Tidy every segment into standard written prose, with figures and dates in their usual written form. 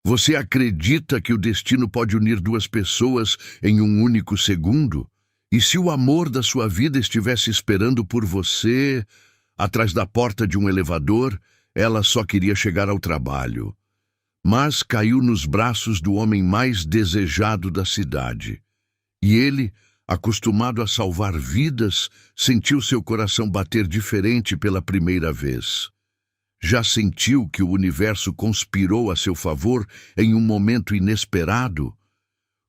Você acredita que o destino pode unir duas pessoas em um único segundo? E se o amor da sua vida estivesse esperando por você, atrás da porta de um elevador, ela só queria chegar ao trabalho. Mas caiu nos braços do homem mais desejado da cidade. E ele, acostumado a salvar vidas, sentiu seu coração bater diferente pela primeira vez. Já sentiu que o universo conspirou a seu favor em um momento inesperado?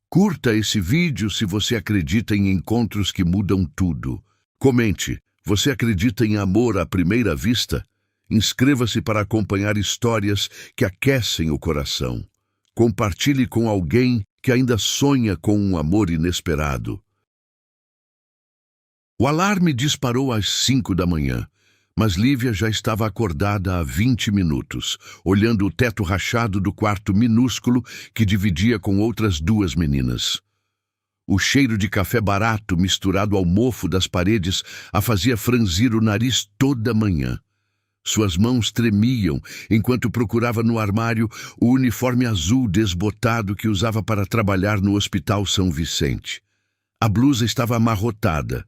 Curta esse vídeo se você acredita em encontros que mudam tudo. Comente, você acredita em amor à primeira vista? Inscreva-se para acompanhar histórias que aquecem o coração. Compartilhe com alguém que ainda sonha com um amor inesperado. O alarme disparou às 5 da manhã, mas Lívia já estava acordada há 20 minutos, olhando o teto rachado do quarto minúsculo que dividia com outras duas meninas. O cheiro de café barato misturado ao mofo das paredes a fazia franzir o nariz toda manhã. Suas mãos tremiam enquanto procurava no armário o uniforme azul desbotado que usava para trabalhar no Hospital São Vicente. A blusa estava amarrotada,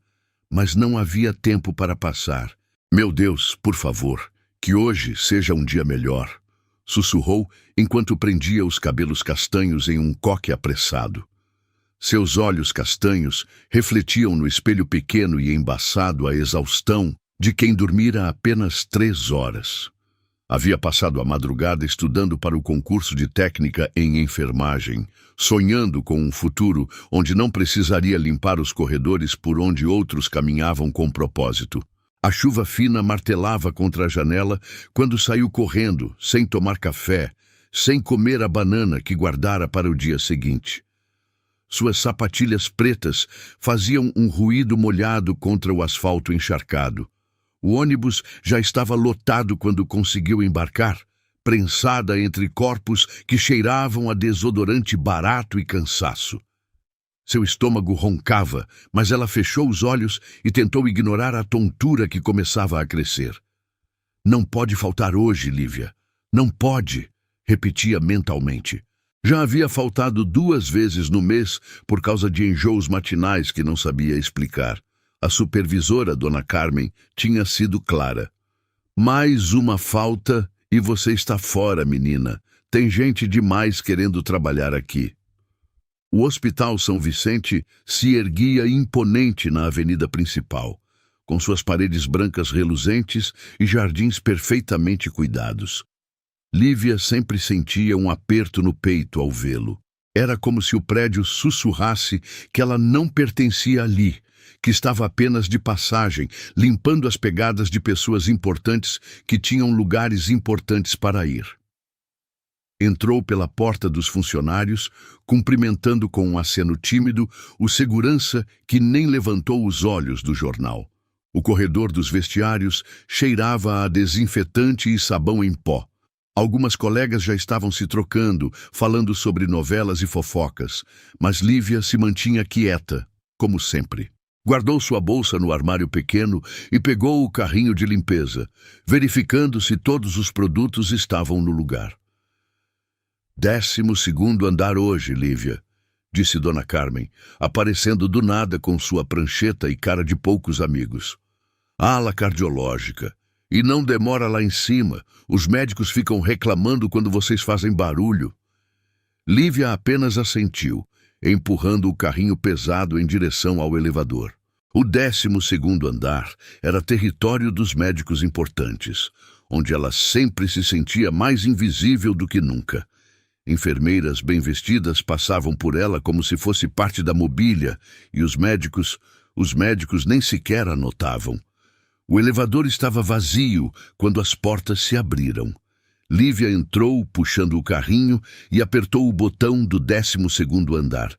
mas não havia tempo para passar. Meu Deus, por favor, que hoje seja um dia melhor, sussurrou enquanto prendia os cabelos castanhos em um coque apressado. Seus olhos castanhos refletiam no espelho pequeno e embaçado a exaustão de quem dormira apenas 3 horas. Havia passado a madrugada estudando para o concurso de técnica em enfermagem, sonhando com um futuro onde não precisaria limpar os corredores por onde outros caminhavam com propósito. A chuva fina martelava contra a janela quando saiu correndo, sem tomar café, sem comer a banana que guardara para o dia seguinte. Suas sapatilhas pretas faziam um ruído molhado contra o asfalto encharcado. O ônibus já estava lotado quando conseguiu embarcar, prensada entre corpos que cheiravam a desodorante barato e cansaço. Seu estômago roncava, mas ela fechou os olhos e tentou ignorar a tontura que começava a crescer. Não pode faltar hoje, Lívia. Não pode, repetia mentalmente. Já havia faltado 2 vezes no mês por causa de enjoos matinais que não sabia explicar. A supervisora, Dona Carmen, tinha sido clara. Mais uma falta e você está fora, menina. Tem gente demais querendo trabalhar aqui. O Hospital São Vicente se erguia imponente na avenida principal, com suas paredes brancas reluzentes e jardins perfeitamente cuidados. Lívia sempre sentia um aperto no peito ao vê-lo. Era como se o prédio sussurrasse que ela não pertencia ali, que estava apenas de passagem, limpando as pegadas de pessoas importantes que tinham lugares importantes para ir. Entrou pela porta dos funcionários, cumprimentando com um aceno tímido o segurança que nem levantou os olhos do jornal. O corredor dos vestiários cheirava a desinfetante e sabão em pó. Algumas colegas já estavam se trocando, falando sobre novelas e fofocas, mas Lívia se mantinha quieta, como sempre. Guardou sua bolsa no armário pequeno e pegou o carrinho de limpeza, verificando se todos os produtos estavam no lugar. 12º andar hoje, Lívia, disse Dona Carmen, aparecendo do nada com sua prancheta e cara de poucos amigos. Ala cardiológica. E não demora lá em cima. Os médicos ficam reclamando quando vocês fazem barulho. Lívia apenas assentiu, empurrando o carrinho pesado em direção ao elevador. O 12º andar era território dos médicos importantes, onde ela sempre se sentia mais invisível do que nunca. Enfermeiras bem vestidas passavam por ela como se fosse parte da mobília, e os médicos nem sequer a notavam. O elevador estava vazio quando as portas se abriram. Lívia entrou, puxando o carrinho, e apertou o botão do 12º andar.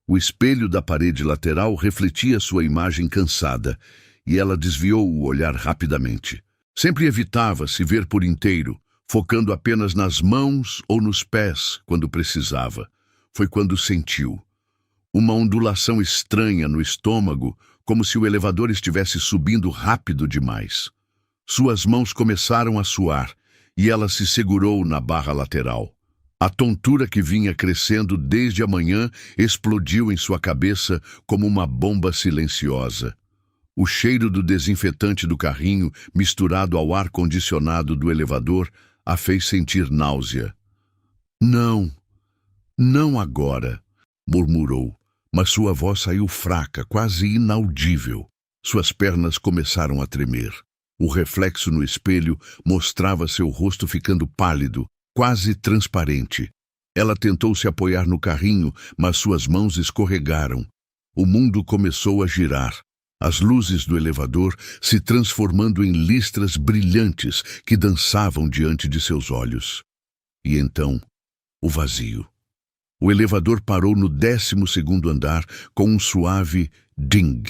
O espelho da parede lateral refletia sua imagem cansada, e ela desviou o olhar rapidamente. Sempre evitava se ver por inteiro, focando apenas nas mãos ou nos pés quando precisava. Foi quando sentiu uma ondulação estranha no estômago, como se o elevador estivesse subindo rápido demais. Suas mãos começaram a suar, e ela se segurou na barra lateral. A tontura que vinha crescendo desde a manhã explodiu em sua cabeça como uma bomba silenciosa. O cheiro do desinfetante do carrinho, misturado ao ar-condicionado do elevador, a fez sentir náusea. Não, não agora, murmurou, mas sua voz saiu fraca, quase inaudível. Suas pernas começaram a tremer. O reflexo no espelho mostrava seu rosto ficando pálido, quase transparente. Ela tentou se apoiar no carrinho, mas suas mãos escorregaram. O mundo começou a girar. As luzes do elevador se transformando em listras brilhantes que dançavam diante de seus olhos. E então, o vazio. O elevador parou no 12º andar com um suave ding.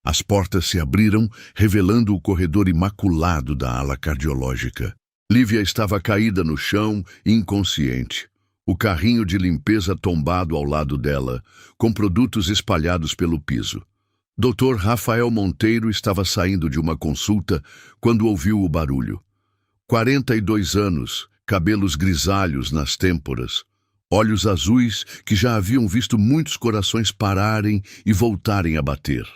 As portas se abriram, revelando o corredor imaculado da ala cardiológica. Lívia estava caída no chão, inconsciente. O carrinho de limpeza tombado ao lado dela, com produtos espalhados pelo piso. Dr. Rafael Monteiro estava saindo de uma consulta quando ouviu o barulho. 42 anos, cabelos grisalhos nas têmporas, olhos azuis que já haviam visto muitos corações pararem e voltarem a bater.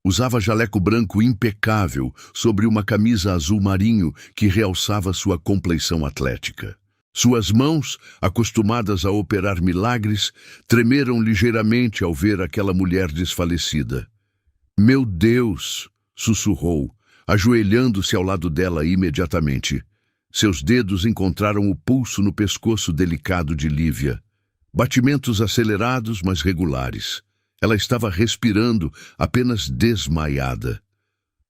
Usava jaleco branco impecável sobre uma camisa azul marinho que realçava sua compleição atlética. Suas mãos, acostumadas a operar milagres, tremeram ligeiramente ao ver aquela mulher desfalecida. "Meu Deus!" sussurrou, ajoelhando-se ao lado dela imediatamente. Seus dedos encontraram o pulso no pescoço delicado de Lívia. Batimentos acelerados, mas regulares. Ela estava respirando, apenas desmaiada.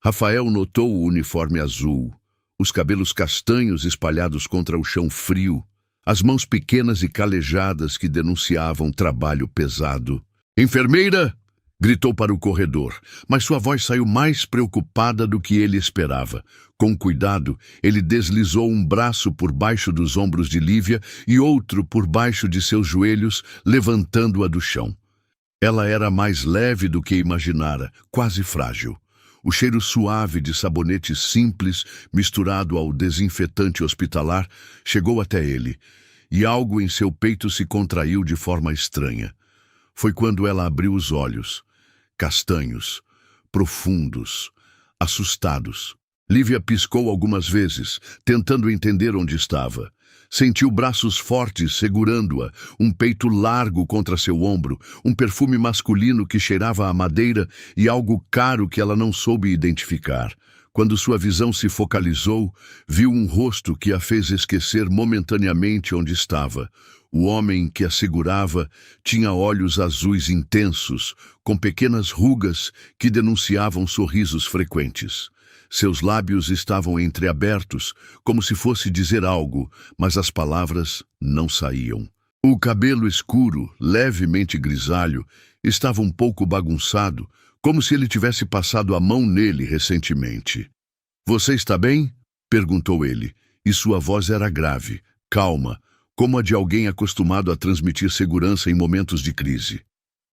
Rafael notou o uniforme azul, os cabelos castanhos espalhados contra o chão frio, as mãos pequenas e calejadas que denunciavam trabalho pesado. "Enfermeira!" gritou para o corredor, mas sua voz saiu mais preocupada do que ele esperava. Com cuidado, ele deslizou um braço por baixo dos ombros de Lívia e outro por baixo de seus joelhos, levantando-a do chão. Ela era mais leve do que imaginara, quase frágil. O cheiro suave de sabonete simples, misturado ao desinfetante hospitalar, chegou até ele, e algo em seu peito se contraiu de forma estranha. Foi quando ela abriu os olhos, castanhos, profundos, assustados. Lívia piscou algumas vezes, tentando entender onde estava. Sentiu braços fortes segurando-a, um peito largo contra seu ombro, um perfume masculino que cheirava a madeira e algo caro que ela não soube identificar. Quando sua visão se focalizou, viu um rosto que a fez esquecer momentaneamente onde estava. O homem que a segurava tinha olhos azuis intensos, com pequenas rugas que denunciavam sorrisos frequentes. Seus lábios estavam entreabertos, como se fosse dizer algo, mas as palavras não saíam. O cabelo escuro, levemente grisalho, estava um pouco bagunçado, como se ele tivesse passado a mão nele recentemente. "Você está bem?" perguntou ele, e sua voz era grave, calma, como a de alguém acostumado a transmitir segurança em momentos de crise.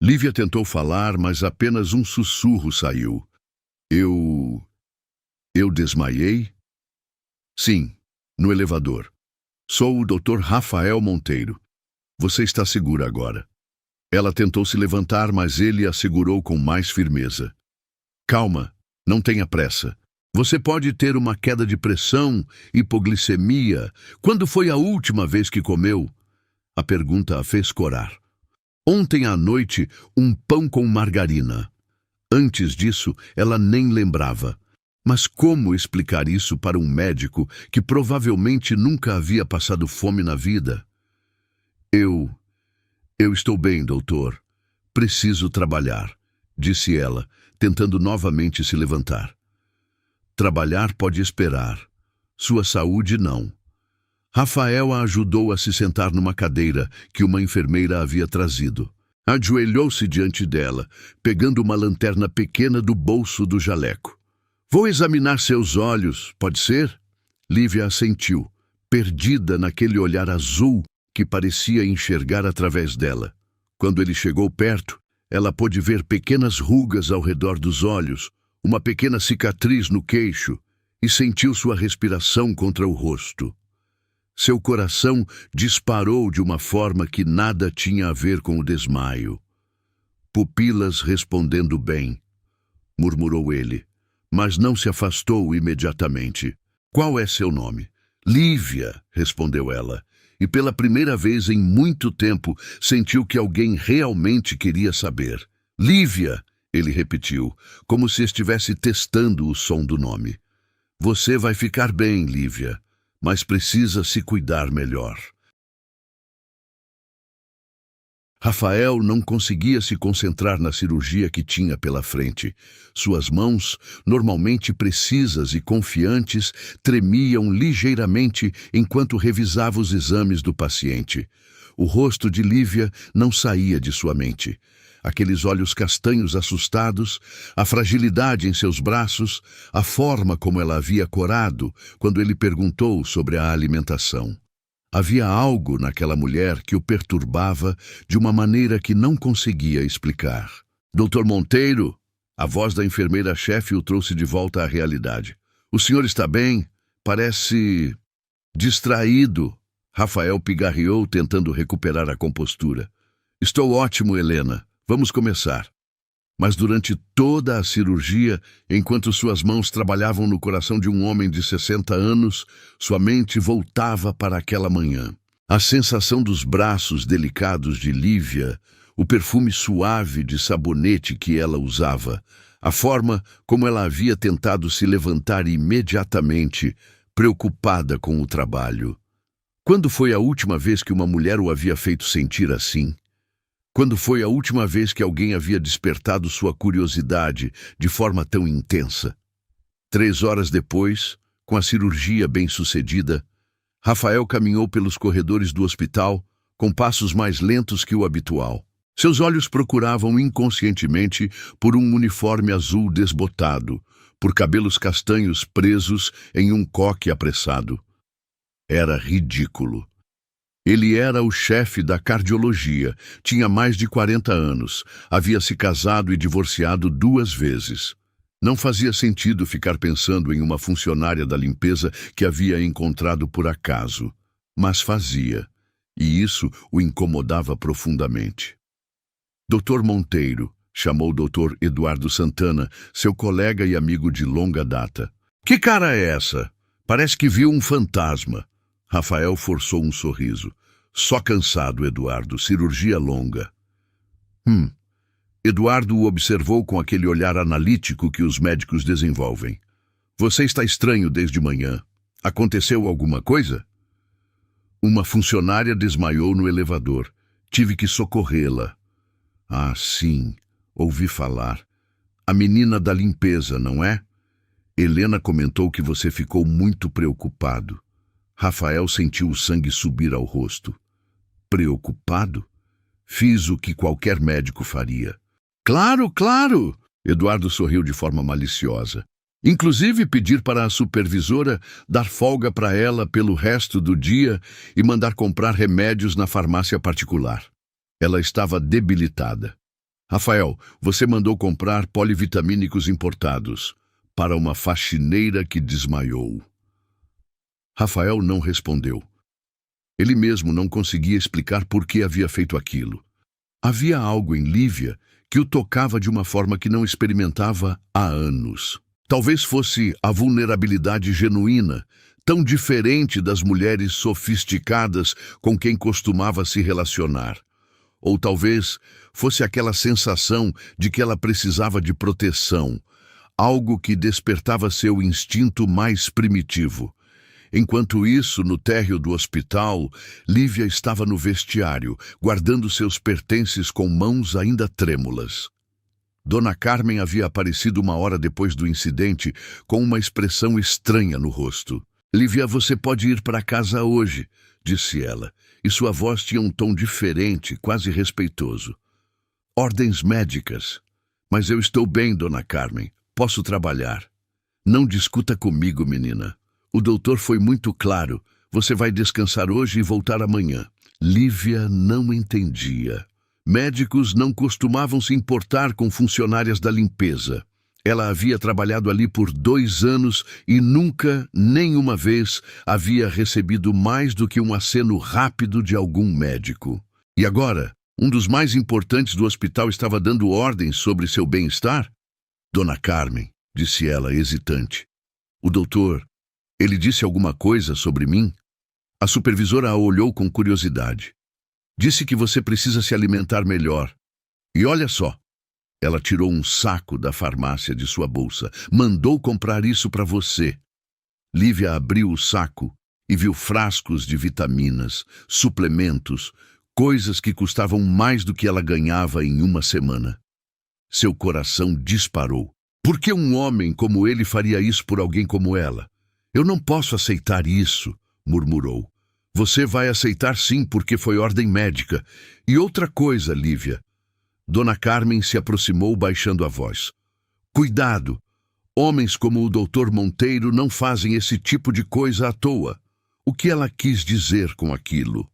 Lívia tentou falar, mas apenas um sussurro saiu. Eu desmaiei?" "Sim, no elevador. Sou o Dr. Rafael Monteiro. Você está segura agora." Ela tentou se levantar, mas ele a segurou com mais firmeza. "Calma, não tenha pressa. Você pode ter uma queda de pressão, hipoglicemia. Quando foi a última vez que comeu?" A pergunta a fez corar. "Ontem à noite, um pão com margarina." Antes disso, ela nem lembrava. Mas como explicar isso para um médico que provavelmente nunca havia passado fome na vida? Eu estou bem, doutor. Preciso trabalhar", disse ela, tentando novamente se levantar. "Trabalhar pode esperar. Sua saúde não." Rafael a ajudou a se sentar numa cadeira que uma enfermeira havia trazido. Ajoelhou-se diante dela, pegando uma lanterna pequena do bolso do jaleco. "Vou examinar seus olhos, pode ser?" Lívia assentiu, perdida naquele olhar azul que parecia enxergar através dela. Quando ele chegou perto, ela pôde ver pequenas rugas ao redor dos olhos, uma pequena cicatriz no queixo, e sentiu sua respiração contra o rosto. Seu coração disparou de uma forma que nada tinha a ver com o desmaio. Pupilas respondendo bem, murmurou ele, mas não se afastou imediatamente. Qual é seu nome? Lívia, respondeu ela, e pela primeira vez em muito tempo sentiu que alguém realmente queria saber. Lívia, ele repetiu, como se estivesse testando o som do nome. Você vai ficar bem, Lívia, mas precisa se cuidar melhor. Rafael não conseguia se concentrar na cirurgia que tinha pela frente. Suas mãos, normalmente precisas e confiantes, tremiam ligeiramente enquanto revisava os exames do paciente. O rosto de Lívia não saía de sua mente. Aqueles olhos castanhos assustados, a fragilidade em seus braços, a forma como ela havia corado quando ele perguntou sobre a alimentação. Havia algo naquela mulher que o perturbava de uma maneira que não conseguia explicar. Doutor Monteiro, a voz da enfermeira-chefe o trouxe de volta à realidade. O senhor está bem? Parece distraído. Rafael pigarreou, tentando recuperar a compostura. Estou ótimo, Helena. Vamos começar. Mas durante toda a cirurgia, enquanto suas mãos trabalhavam no coração de um homem de 60 anos, sua mente voltava para aquela manhã. A sensação dos braços delicados de Lívia, o perfume suave de sabonete que ela usava, a forma como ela havia tentado se levantar imediatamente, preocupada com o trabalho. Quando foi a última vez que uma mulher o havia feito sentir assim? Quando foi a última vez que alguém havia despertado sua curiosidade de forma tão intensa? 3 horas depois, com a cirurgia bem-sucedida, Rafael caminhou pelos corredores do hospital com passos mais lentos que o habitual. Seus olhos procuravam inconscientemente por um uniforme azul desbotado, por cabelos castanhos presos em um coque apressado. Era ridículo. Ele era o chefe da cardiologia, tinha mais de 40 anos, havia se casado e divorciado 2 vezes. Não fazia sentido ficar pensando em uma funcionária da limpeza que havia encontrado por acaso, mas fazia, e isso o incomodava profundamente. Doutor Monteiro, chamou o Dr. Eduardo Santana, seu colega e amigo de longa data. Que cara é essa? Parece que viu um fantasma. Rafael forçou um sorriso. Só cansado, Eduardo. Cirurgia longa. Eduardo o observou com aquele olhar analítico que os médicos desenvolvem. Você está estranho desde manhã. Aconteceu alguma coisa? Uma funcionária desmaiou no elevador. Tive que socorrê-la. Ah, sim. Ouvi falar. A menina da limpeza, não é? Helena comentou que você ficou muito preocupado. Rafael sentiu o sangue subir ao rosto. Preocupado? Fiz o que qualquer médico faria. Claro, claro! Eduardo sorriu de forma maliciosa. Inclusive pedir para a supervisora dar folga para ela pelo resto do dia e mandar comprar remédios na farmácia particular. Ela estava debilitada. Rafael, você mandou comprar polivitamínicos importados para uma faxineira que desmaiou. Rafael não respondeu. Ele mesmo não conseguia explicar por que havia feito aquilo. Havia algo em Lívia que o tocava de uma forma que não experimentava há anos. Talvez fosse a vulnerabilidade genuína, tão diferente das mulheres sofisticadas com quem costumava se relacionar. Ou talvez fosse aquela sensação de que ela precisava de proteção, algo que despertava seu instinto mais primitivo. Enquanto isso, no térreo do hospital, Lívia estava no vestiário, guardando seus pertences com mãos ainda trêmulas. Dona Carmen havia aparecido 1 hora depois do incidente, com uma expressão estranha no rosto. Lívia, você pode ir para casa hoje, disse ela, e sua voz tinha um tom diferente, quase respeitoso. Ordens médicas. Mas eu estou bem, Dona Carmen. Posso trabalhar. Não discuta comigo, menina. O doutor foi muito claro. Você vai descansar hoje e voltar amanhã. Lívia não entendia. Médicos não costumavam se importar com funcionárias da limpeza. Ela havia trabalhado ali por 2 anos e nunca, nenhuma vez, havia recebido mais do que um aceno rápido de algum médico. E agora, um dos mais importantes do hospital estava dando ordens sobre seu bem-estar? Dona Carmen, disse ela, hesitante. O doutor, ele disse alguma coisa sobre mim? A supervisora a olhou com curiosidade. Disse que você precisa se alimentar melhor. E olha só. Ela tirou um saco da farmácia de sua bolsa. Mandou comprar isso para você. Lívia abriu o saco e viu frascos de vitaminas, suplementos, coisas que custavam mais do que ela ganhava em uma semana. Seu coração disparou. Por que um homem como ele faria isso por alguém como ela? Eu não posso aceitar isso, murmurou. Você vai aceitar sim, porque foi ordem médica. E outra coisa, Lívia. Dona Carmen se aproximou baixando a voz. Cuidado! Homens como o Dr. Monteiro não fazem esse tipo de coisa à toa. O que ela quis dizer com aquilo?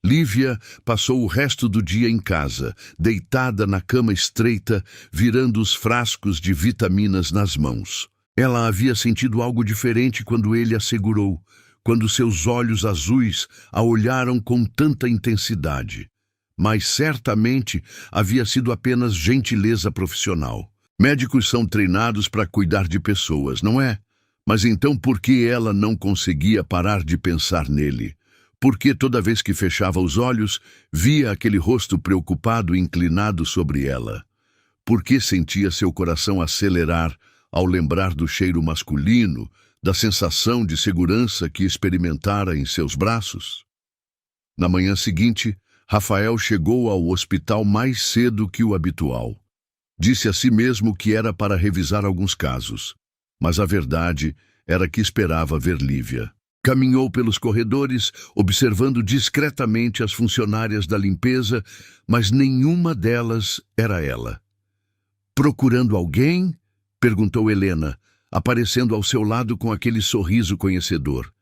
Lívia passou o resto do dia em casa, deitada na cama estreita, virando os frascos de vitaminas nas mãos. Ela havia sentido algo diferente quando ele a segurou, quando seus olhos azuis a olharam com tanta intensidade. Mas certamente havia sido apenas gentileza profissional. Médicos são treinados para cuidar de pessoas, não é? Mas então por que ela não conseguia parar de pensar nele? Porque toda vez que fechava os olhos, via aquele rosto preocupado inclinado sobre ela? Por que sentia seu coração acelerar ao lembrar do cheiro masculino, da sensação de segurança que experimentara em seus braços? Na manhã seguinte, Rafael chegou ao hospital mais cedo que o habitual. Disse a si mesmo que era para revisar alguns casos, mas a verdade era que esperava ver Lívia. Caminhou pelos corredores, observando discretamente as funcionárias da limpeza, mas nenhuma delas era ela. Procurando alguém? Perguntou Helena, aparecendo ao seu lado com aquele sorriso conhecedor.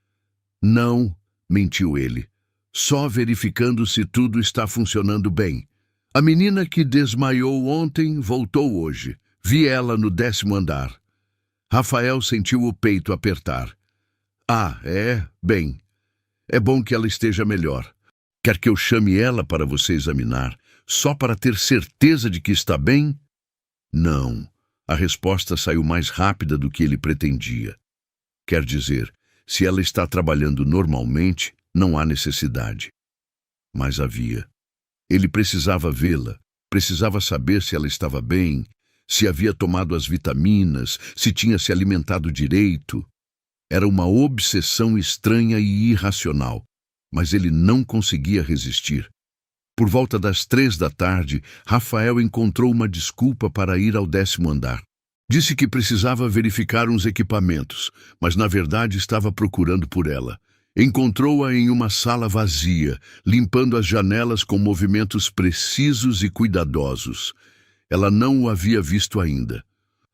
Não, mentiu ele. Só verificando se tudo está funcionando bem. A menina que desmaiou ontem voltou hoje. Vi ela no 10º andar. Rafael sentiu o peito apertar. Ah, é? Bem. É bom que ela esteja melhor. Quer que eu chame ela para você examinar, só para ter certeza de que está bem? Não. A resposta saiu mais rápida do que ele pretendia. Quer dizer, se ela está trabalhando normalmente, não há necessidade. Mas havia. Ele precisava vê-la, precisava saber se ela estava bem, se havia tomado as vitaminas, se tinha se alimentado direito. Era uma obsessão estranha e irracional, mas ele não conseguia resistir. Por volta das 3 da tarde, Rafael encontrou uma desculpa para ir ao 10º andar. Disse que precisava verificar uns equipamentos, mas na verdade estava procurando por ela. Encontrou-a em uma sala vazia, limpando as janelas com movimentos precisos e cuidadosos. Ela não o havia visto ainda.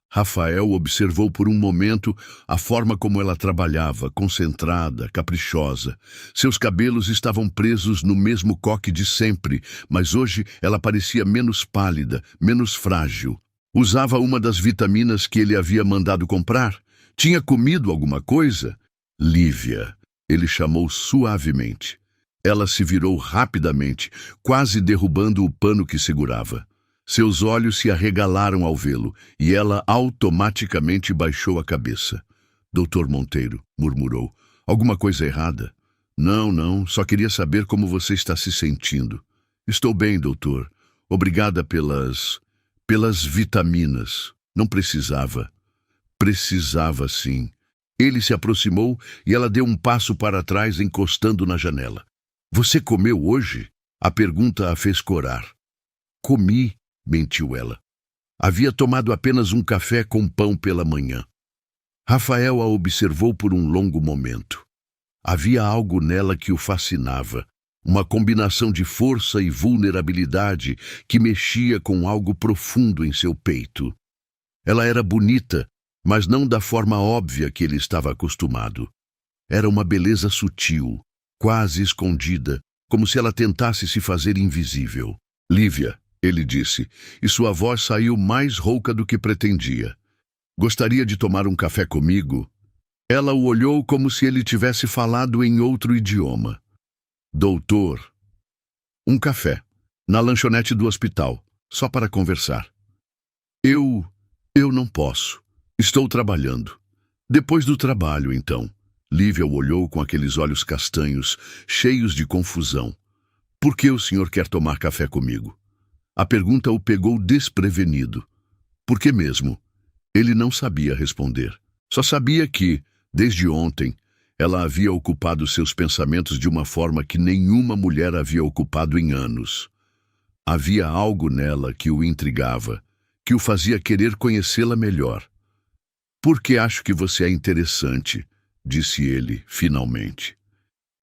Rafael observou por um momento a forma como ela trabalhava, concentrada, caprichosa. Seus cabelos estavam presos no mesmo coque de sempre, mas hoje ela parecia menos pálida, menos frágil. Usava uma das vitaminas que ele havia mandado comprar? Tinha comido alguma coisa? Lívia, ele chamou suavemente. Ela se virou rapidamente, quase derrubando o pano que segurava. Seus olhos se arregalaram ao vê-lo, e ela automaticamente baixou a cabeça. Doutor Monteiro, murmurou. Alguma coisa errada? Não, só queria saber como você está se sentindo. Estou bem, doutor. Obrigada pelas vitaminas. Não precisava. Precisava, sim. Ele se aproximou e ela deu um passo para trás, encostando na janela. Você comeu hoje? A pergunta a fez corar. Comi, mentiu ela. Havia tomado apenas um café com pão pela manhã. Rafael a observou por um longo momento. Havia algo nela que o fascinava, uma combinação de força e vulnerabilidade que mexia com algo profundo em seu peito. Ela era bonita, mas não da forma óbvia que ele estava acostumado. Era uma beleza sutil, quase escondida, como se ela tentasse se fazer invisível. Lívia, ele disse, e sua voz saiu mais rouca do que pretendia. Gostaria de tomar um café comigo? Ela o olhou como se ele tivesse falado em outro idioma. Doutor, um café, na lanchonete do hospital, só para conversar. Eu não posso. Estou trabalhando. Depois do trabalho, então. Lívia o olhou com aqueles olhos castanhos, cheios de confusão. Por que o senhor quer tomar café comigo? A pergunta o pegou desprevenido. Por que mesmo? Ele não sabia responder. Só sabia que, desde ontem, ela havia ocupado seus pensamentos de uma forma que nenhuma mulher havia ocupado em anos. Havia algo nela que o intrigava, que o fazia querer conhecê-la melhor. Porque acho que você é interessante, disse ele, finalmente.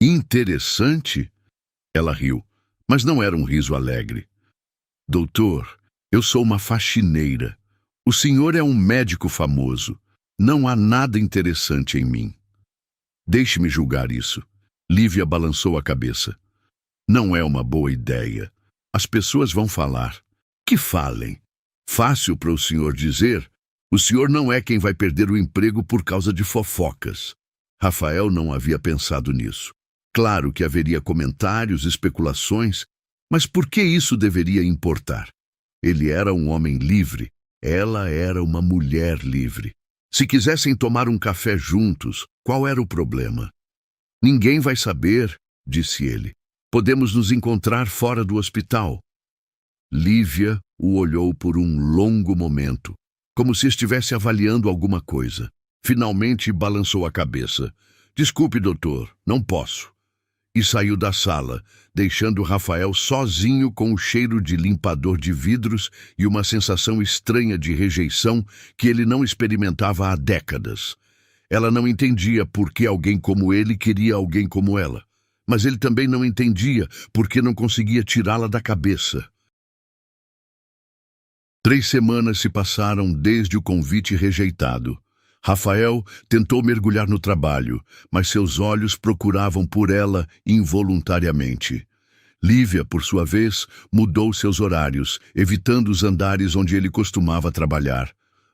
Interessante? Ela riu, mas não era um riso alegre. Doutor, eu sou uma faxineira. O senhor é um médico famoso. Não há nada interessante em mim. Deixe-me julgar isso. Lívia balançou a cabeça. Não é uma boa ideia. As pessoas vão falar. Que falem. Fácil para o senhor dizer. O senhor não é quem vai perder o emprego por causa de fofocas. Rafael não havia pensado nisso. Claro que haveria comentários, especulações, mas por que isso deveria importar? Ele era um homem livre, ela era uma mulher livre. Se quisessem tomar um café juntos, qual era o problema? Ninguém vai saber, disse ele. Podemos nos encontrar fora do hospital. Lívia o olhou por um longo momento, como se estivesse avaliando alguma coisa. Finalmente balançou a cabeça. Desculpe, doutor, não posso. E saiu da sala, deixando Rafael sozinho com o cheiro de limpador de vidros e uma sensação estranha de rejeição que ele não experimentava há décadas. Ela não entendia por que alguém como ele queria alguém como ela, mas ele também não entendia por que não conseguia tirá-la da cabeça. 3 semanas se passaram desde o convite rejeitado. Rafael tentou mergulhar no trabalho, mas seus olhos procuravam por ela involuntariamente. Lívia, por sua vez, mudou seus horários, evitando os andares onde ele costumava trabalhar.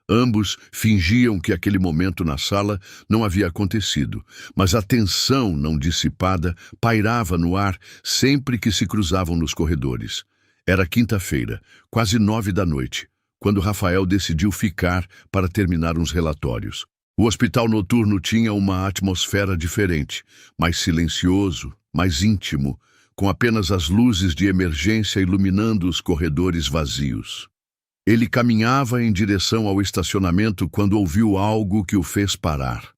Ambos fingiam que aquele momento na sala não havia acontecido, mas a tensão não dissipada pairava no ar sempre que se cruzavam nos corredores. Era quinta-feira, quase 9 da noite. Quando Rafael decidiu ficar para terminar uns relatórios. O hospital noturno tinha uma atmosfera diferente, mais silencioso, mais íntimo, com apenas as luzes de emergência iluminando os corredores vazios. Ele caminhava em direção ao estacionamento quando ouviu algo que o fez parar.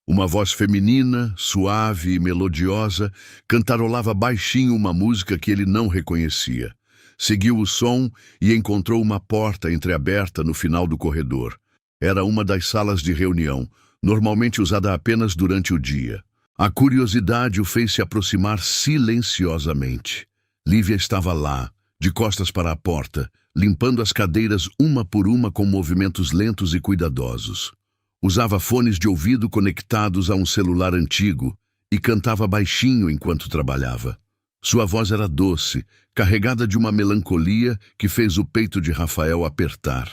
Uma voz feminina, suave e melodiosa, cantarolava baixinho uma música que ele não reconhecia. Seguiu o som e encontrou uma porta entreaberta no final do corredor. Era uma das salas de reunião, normalmente usada apenas durante o dia. A curiosidade o fez se aproximar silenciosamente. Lívia estava lá, de costas para a porta, limpando as cadeiras uma por uma com movimentos lentos e cuidadosos. Usava fones de ouvido conectados a um celular antigo e cantava baixinho enquanto trabalhava. Sua voz era doce, carregada de uma melancolia que fez o peito de Rafael apertar.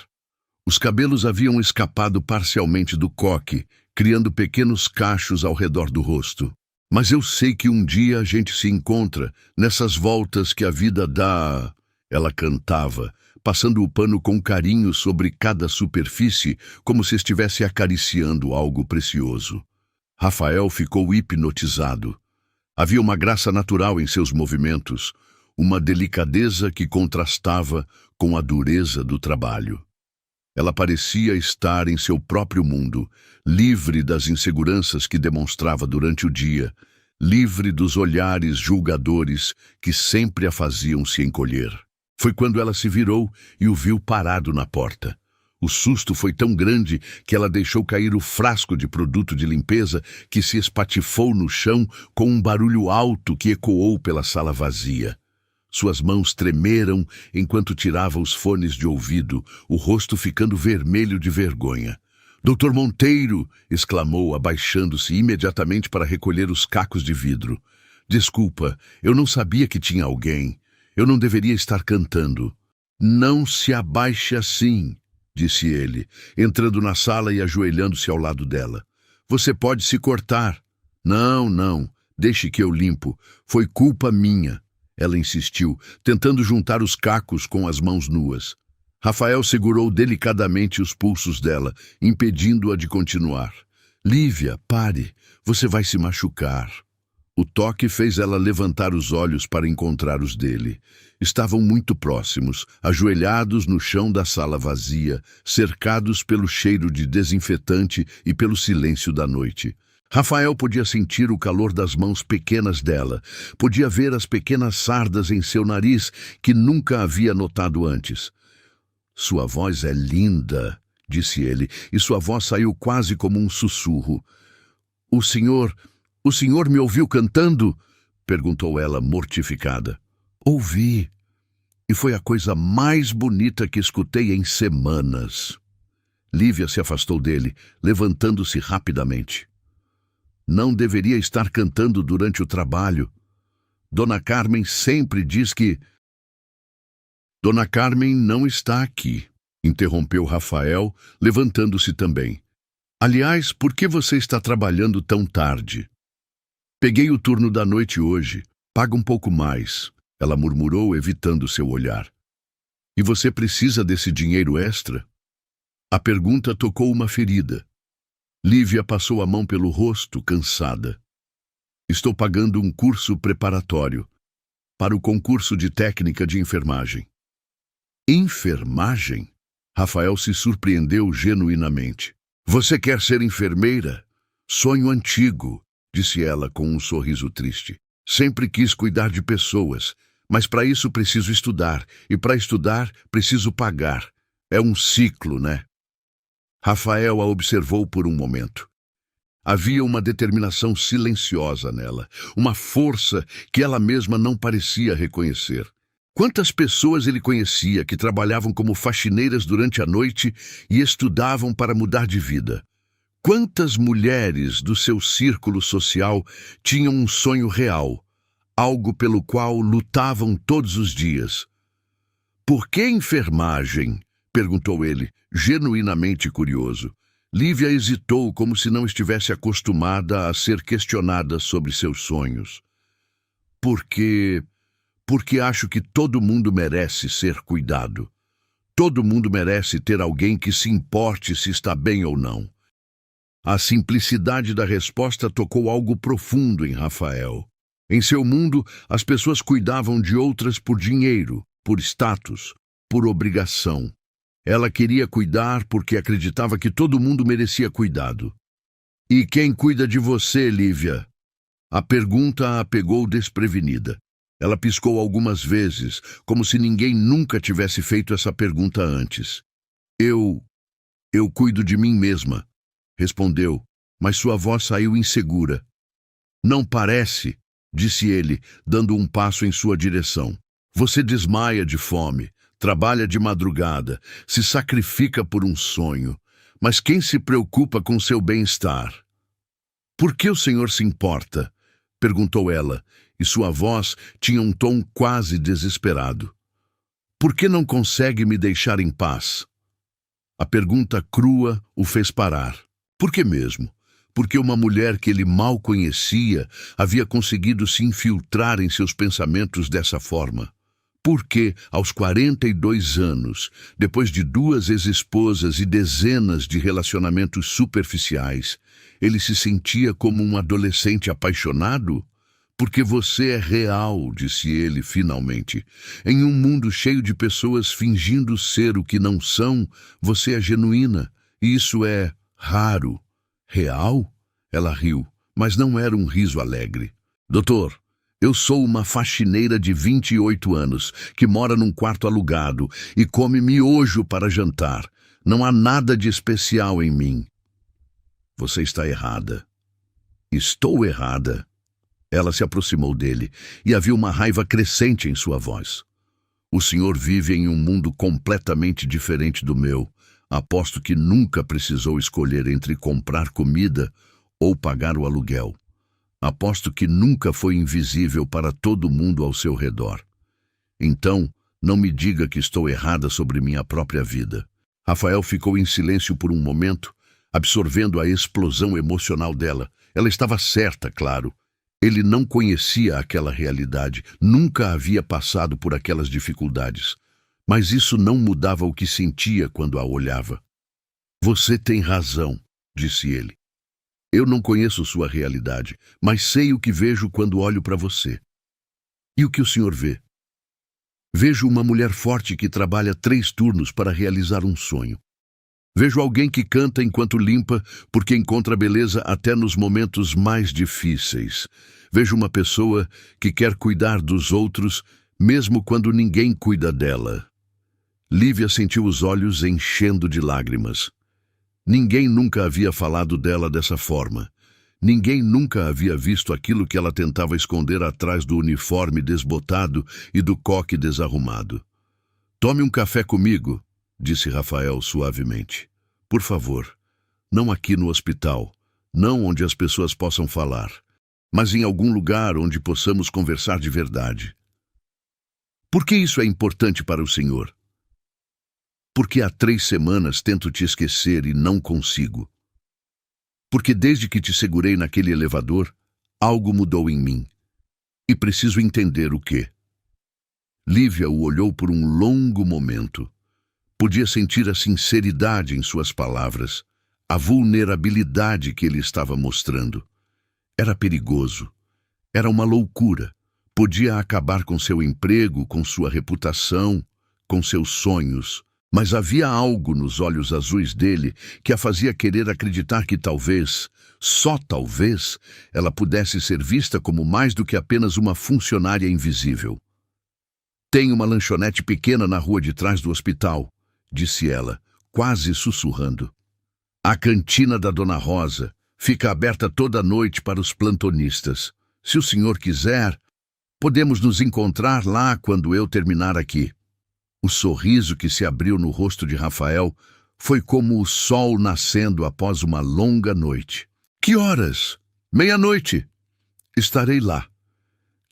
Os cabelos haviam escapado parcialmente do coque, criando pequenos cachos ao redor do rosto. Mas eu sei que um dia a gente se encontra nessas voltas que a vida dá... Ela cantava, passando o pano com carinho sobre cada superfície, como se estivesse acariciando algo precioso. Rafael ficou hipnotizado. Havia uma graça natural em seus movimentos, uma delicadeza que contrastava com a dureza do trabalho. Ela parecia estar em seu próprio mundo, livre das inseguranças que demonstrava durante o dia, livre dos olhares julgadores que sempre a faziam se encolher. Foi quando ela se virou e o viu parado na porta. O susto foi tão grande que ela deixou cair o frasco de produto de limpeza que se espatifou no chão com um barulho alto que ecoou pela sala vazia. Suas mãos tremeram enquanto tirava os fones de ouvido, o rosto ficando vermelho de vergonha. "Doutor Monteiro!" exclamou, abaixando-se imediatamente para recolher os cacos de vidro. "Desculpa, eu não sabia que tinha alguém. Eu não deveria estar cantando." "Não se abaixe assim." disse ele, entrando na sala e ajoelhando-se ao lado dela. Você pode se cortar. Não, não, deixe que eu limpo. Foi culpa minha. Ela insistiu, tentando juntar os cacos com as mãos nuas. Rafael segurou delicadamente os pulsos dela, impedindo-a de continuar. Lívia, pare, você vai se machucar. O toque fez ela levantar os olhos para encontrar os dele. Estavam muito próximos, ajoelhados no chão da sala vazia, cercados pelo cheiro de desinfetante e pelo silêncio da noite. Rafael podia sentir o calor das mãos pequenas dela, podia ver as pequenas sardas em seu nariz que nunca havia notado antes. Sua voz é linda, disse ele, e sua voz saiu quase como um sussurro. O senhor me ouviu cantando? Perguntou ela, mortificada. Ouvi. E foi a coisa mais bonita que escutei em semanas. Lívia se afastou dele, levantando-se rapidamente. Não deveria estar cantando durante o trabalho. Dona Carmen sempre diz que... Dona Carmen não está aqui, interrompeu Rafael, levantando-se também. Aliás, por que você está trabalhando tão tarde? Peguei o turno da noite hoje. Paga um pouco mais, ela murmurou, evitando seu olhar. E você precisa desse dinheiro extra? A pergunta tocou uma ferida. Lívia passou a mão pelo rosto, cansada. Estou pagando um curso preparatório para o concurso de técnica de enfermagem. Enfermagem? Rafael se surpreendeu genuinamente. Você quer ser enfermeira? Sonho antigo, disse ela com um sorriso triste. Sempre quis cuidar de pessoas, mas para isso preciso estudar, e para estudar preciso pagar. É um ciclo, né? Rafael a observou por um momento. Havia uma determinação silenciosa nela, uma força que ela mesma não parecia reconhecer. Quantas pessoas ele conhecia que trabalhavam como faxineiras durante a noite e estudavam para mudar de vida? Quantas mulheres do seu círculo social tinham um sonho real, algo pelo qual lutavam todos os dias? Por que enfermagem? Perguntou ele, genuinamente curioso. Lívia hesitou como se não estivesse acostumada a ser questionada sobre seus sonhos. Porque acho que todo mundo merece ser cuidado. Todo mundo merece ter alguém que se importe se está bem ou não. A simplicidade da resposta tocou algo profundo em Rafael. Em seu mundo, as pessoas cuidavam de outras por dinheiro, por status, por obrigação. Ela queria cuidar porque acreditava que todo mundo merecia cuidado. E quem cuida de você, Lívia? A pergunta a pegou desprevenida. Ela piscou algumas vezes, como se ninguém nunca tivesse feito essa pergunta antes. Eu cuido de mim mesma, respondeu, mas sua voz saiu insegura. Não parece, disse ele, dando um passo em sua direção. Você desmaia de fome, trabalha de madrugada, se sacrifica por um sonho, mas quem se preocupa com seu bem-estar? Por que o senhor se importa? Perguntou ela, e sua voz tinha um tom quase desesperado. Por que não consegue me deixar em paz? A pergunta crua o fez parar. Por que mesmo? Porque uma mulher que ele mal conhecia havia conseguido se infiltrar em seus pensamentos dessa forma. Porque, aos 42 anos, depois de 2 ex-esposas e dezenas de relacionamentos superficiais, ele se sentia como um adolescente apaixonado? Porque você é real, disse ele finalmente. Em um mundo cheio de pessoas fingindo ser o que não são, você é genuína. E isso é raro. Real? Ela riu, mas não era um riso alegre. Doutor, eu sou uma faxineira de 28 anos, que mora num quarto alugado e come miojo para jantar. Não há nada de especial em mim. Você está errada. Estou errada. Ela se aproximou dele e havia uma raiva crescente em sua voz. O senhor vive em um mundo completamente diferente do meu. Aposto que nunca precisou escolher entre comprar comida ou pagar o aluguel. Aposto que nunca foi invisível para todo mundo ao seu redor. Então, não me diga que estou errada sobre minha própria vida. Rafael ficou em silêncio por um momento, absorvendo a explosão emocional dela. Ela estava certa, claro. Ele não conhecia aquela realidade, nunca havia passado por aquelas dificuldades. Mas isso não mudava o que sentia quando a olhava. Você tem razão, disse ele. Eu não conheço sua realidade, mas sei o que vejo quando olho para você. E o que o senhor vê? Vejo uma mulher forte que trabalha 3 turnos para realizar um sonho. Vejo alguém que canta enquanto limpa, porque encontra beleza até nos momentos mais difíceis. Vejo uma pessoa que quer cuidar dos outros, mesmo quando ninguém cuida dela. Lívia sentiu os olhos enchendo de lágrimas. Ninguém nunca havia falado dela dessa forma. Ninguém nunca havia visto aquilo que ela tentava esconder atrás do uniforme desbotado e do coque desarrumado. Tome um café comigo, disse Rafael suavemente. Por favor, não aqui no hospital, não onde as pessoas possam falar, mas em algum lugar onde possamos conversar de verdade. Por que isso é importante para o senhor? Porque há 3 semanas tento te esquecer e não consigo. Porque desde que te segurei naquele elevador, algo mudou em mim. E preciso entender o quê. Lívia o olhou por um longo momento. Podia sentir a sinceridade em suas palavras, a vulnerabilidade que ele estava mostrando. Era perigoso. Era uma loucura. Podia acabar com seu emprego, com sua reputação, com seus sonhos. Mas havia algo nos olhos azuis dele que a fazia querer acreditar que talvez, só talvez, ela pudesse ser vista como mais do que apenas uma funcionária invisível. Tem uma lanchonete pequena na rua de trás do hospital, disse ela, quase sussurrando. A cantina da Dona Rosa fica aberta toda noite para os plantonistas. Se o senhor quiser, podemos nos encontrar lá quando eu terminar aqui. O sorriso que se abriu no rosto de Rafael foi como o sol nascendo após uma longa noite. Que horas? 00:30. Estarei lá.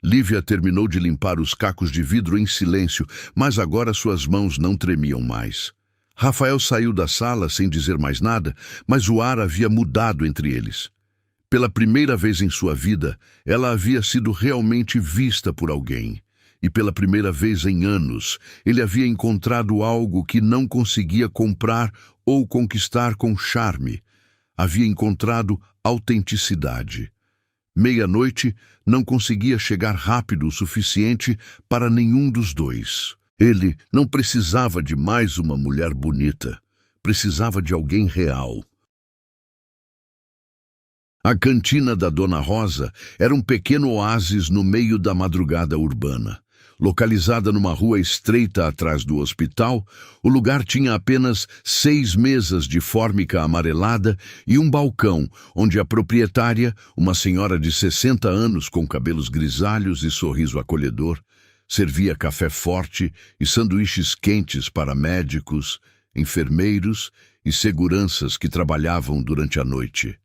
Lívia terminou de limpar os cacos de vidro em silêncio, mas agora suas mãos não tremiam mais. Rafael saiu da sala sem dizer mais nada, mas o ar havia mudado entre eles. Pela primeira vez em sua vida, ela havia sido realmente vista por alguém. E pela primeira vez em anos, ele havia encontrado algo que não conseguia comprar ou conquistar com charme. Havia encontrado autenticidade. 00:30 não conseguia chegar rápido o suficiente para nenhum dos dois. Ele não precisava de mais uma mulher bonita. Precisava de alguém real. A cantina da Dona Rosa era um pequeno oásis no meio da madrugada urbana. Localizada numa rua estreita atrás do hospital, o lugar tinha apenas 6 mesas de fórmica amarelada e um balcão, onde a proprietária, uma senhora de 60 anos com cabelos grisalhos e sorriso acolhedor, servia café forte e sanduíches quentes para médicos, enfermeiros e seguranças que trabalhavam durante a noite.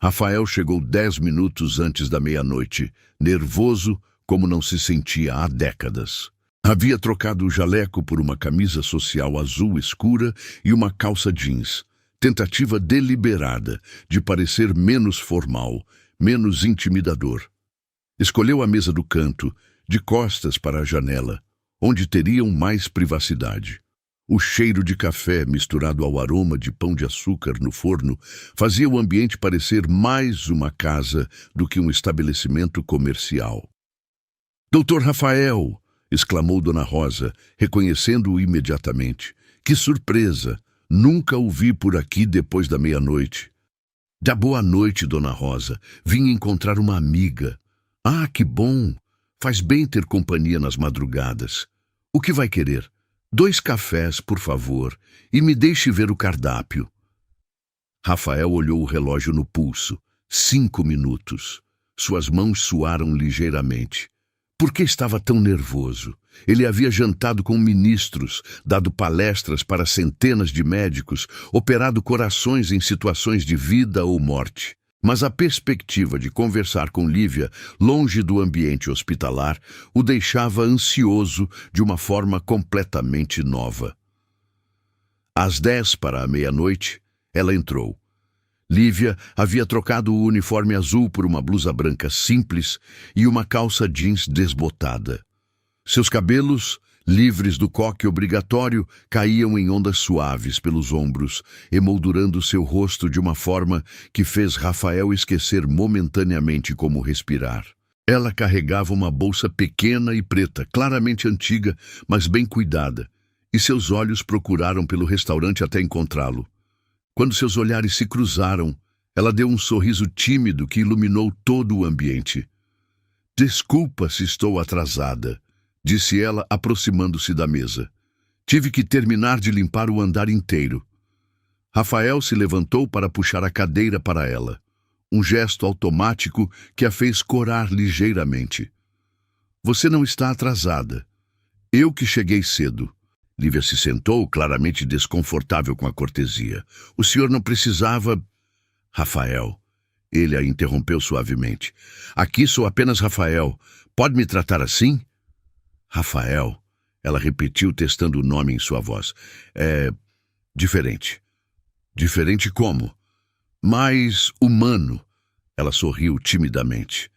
Rafael chegou 10 minutos antes da 00:30, nervoso, como não se sentia há décadas. Havia trocado o jaleco por uma camisa social azul escura e uma calça jeans, tentativa deliberada de parecer menos formal, menos intimidador. Escolheu a mesa do canto, de costas para a janela, onde teriam mais privacidade. O cheiro de café misturado ao aroma de pão de açúcar no forno fazia o ambiente parecer mais uma casa do que um estabelecimento comercial. Doutor Rafael! Exclamou Dona Rosa, reconhecendo-o imediatamente. Que surpresa! Nunca o vi por aqui depois da 00:30. Dá boa noite, Dona Rosa. Vim encontrar uma amiga. Ah, que bom! Faz bem ter companhia nas madrugadas. O que vai querer? 2 cafés, por favor, e me deixe ver o cardápio. Rafael olhou o relógio no pulso. 5 minutos. Suas mãos suaram ligeiramente. Por que estava tão nervoso? Ele havia jantado com ministros, dado palestras para centenas de médicos, operado corações em situações de vida ou morte. Mas a perspectiva de conversar com Lívia, longe do ambiente hospitalar, o deixava ansioso de uma forma completamente nova. Às 10 para a meia-noite, ela entrou. Lívia havia trocado o uniforme azul por uma blusa branca simples e uma calça jeans desbotada. Seus cabelos, livres do coque obrigatório, caíam em ondas suaves pelos ombros, emoldurando seu rosto de uma forma que fez Rafael esquecer momentaneamente como respirar. Ela carregava uma bolsa pequena e preta, claramente antiga, mas bem cuidada, e seus olhos procuraram pelo restaurante até encontrá-lo. Quando seus olhares se cruzaram, ela deu um sorriso tímido que iluminou todo o ambiente. "Desculpa se estou atrasada", disse ela, aproximando-se da mesa. "Tive que terminar de limpar o andar inteiro." Rafael se levantou para puxar a cadeira para ela, um gesto automático que a fez corar ligeiramente. "Você não está atrasada. Eu que cheguei cedo." Lívia se sentou, claramente desconfortável com a cortesia. "O senhor não precisava..." "Rafael." Ele a interrompeu suavemente. "Aqui sou apenas Rafael. Pode me tratar assim?" "Rafael." Ela repetiu, testando o nome em sua voz. "É... diferente." "Diferente como?" "Mais humano." Ela sorriu timidamente.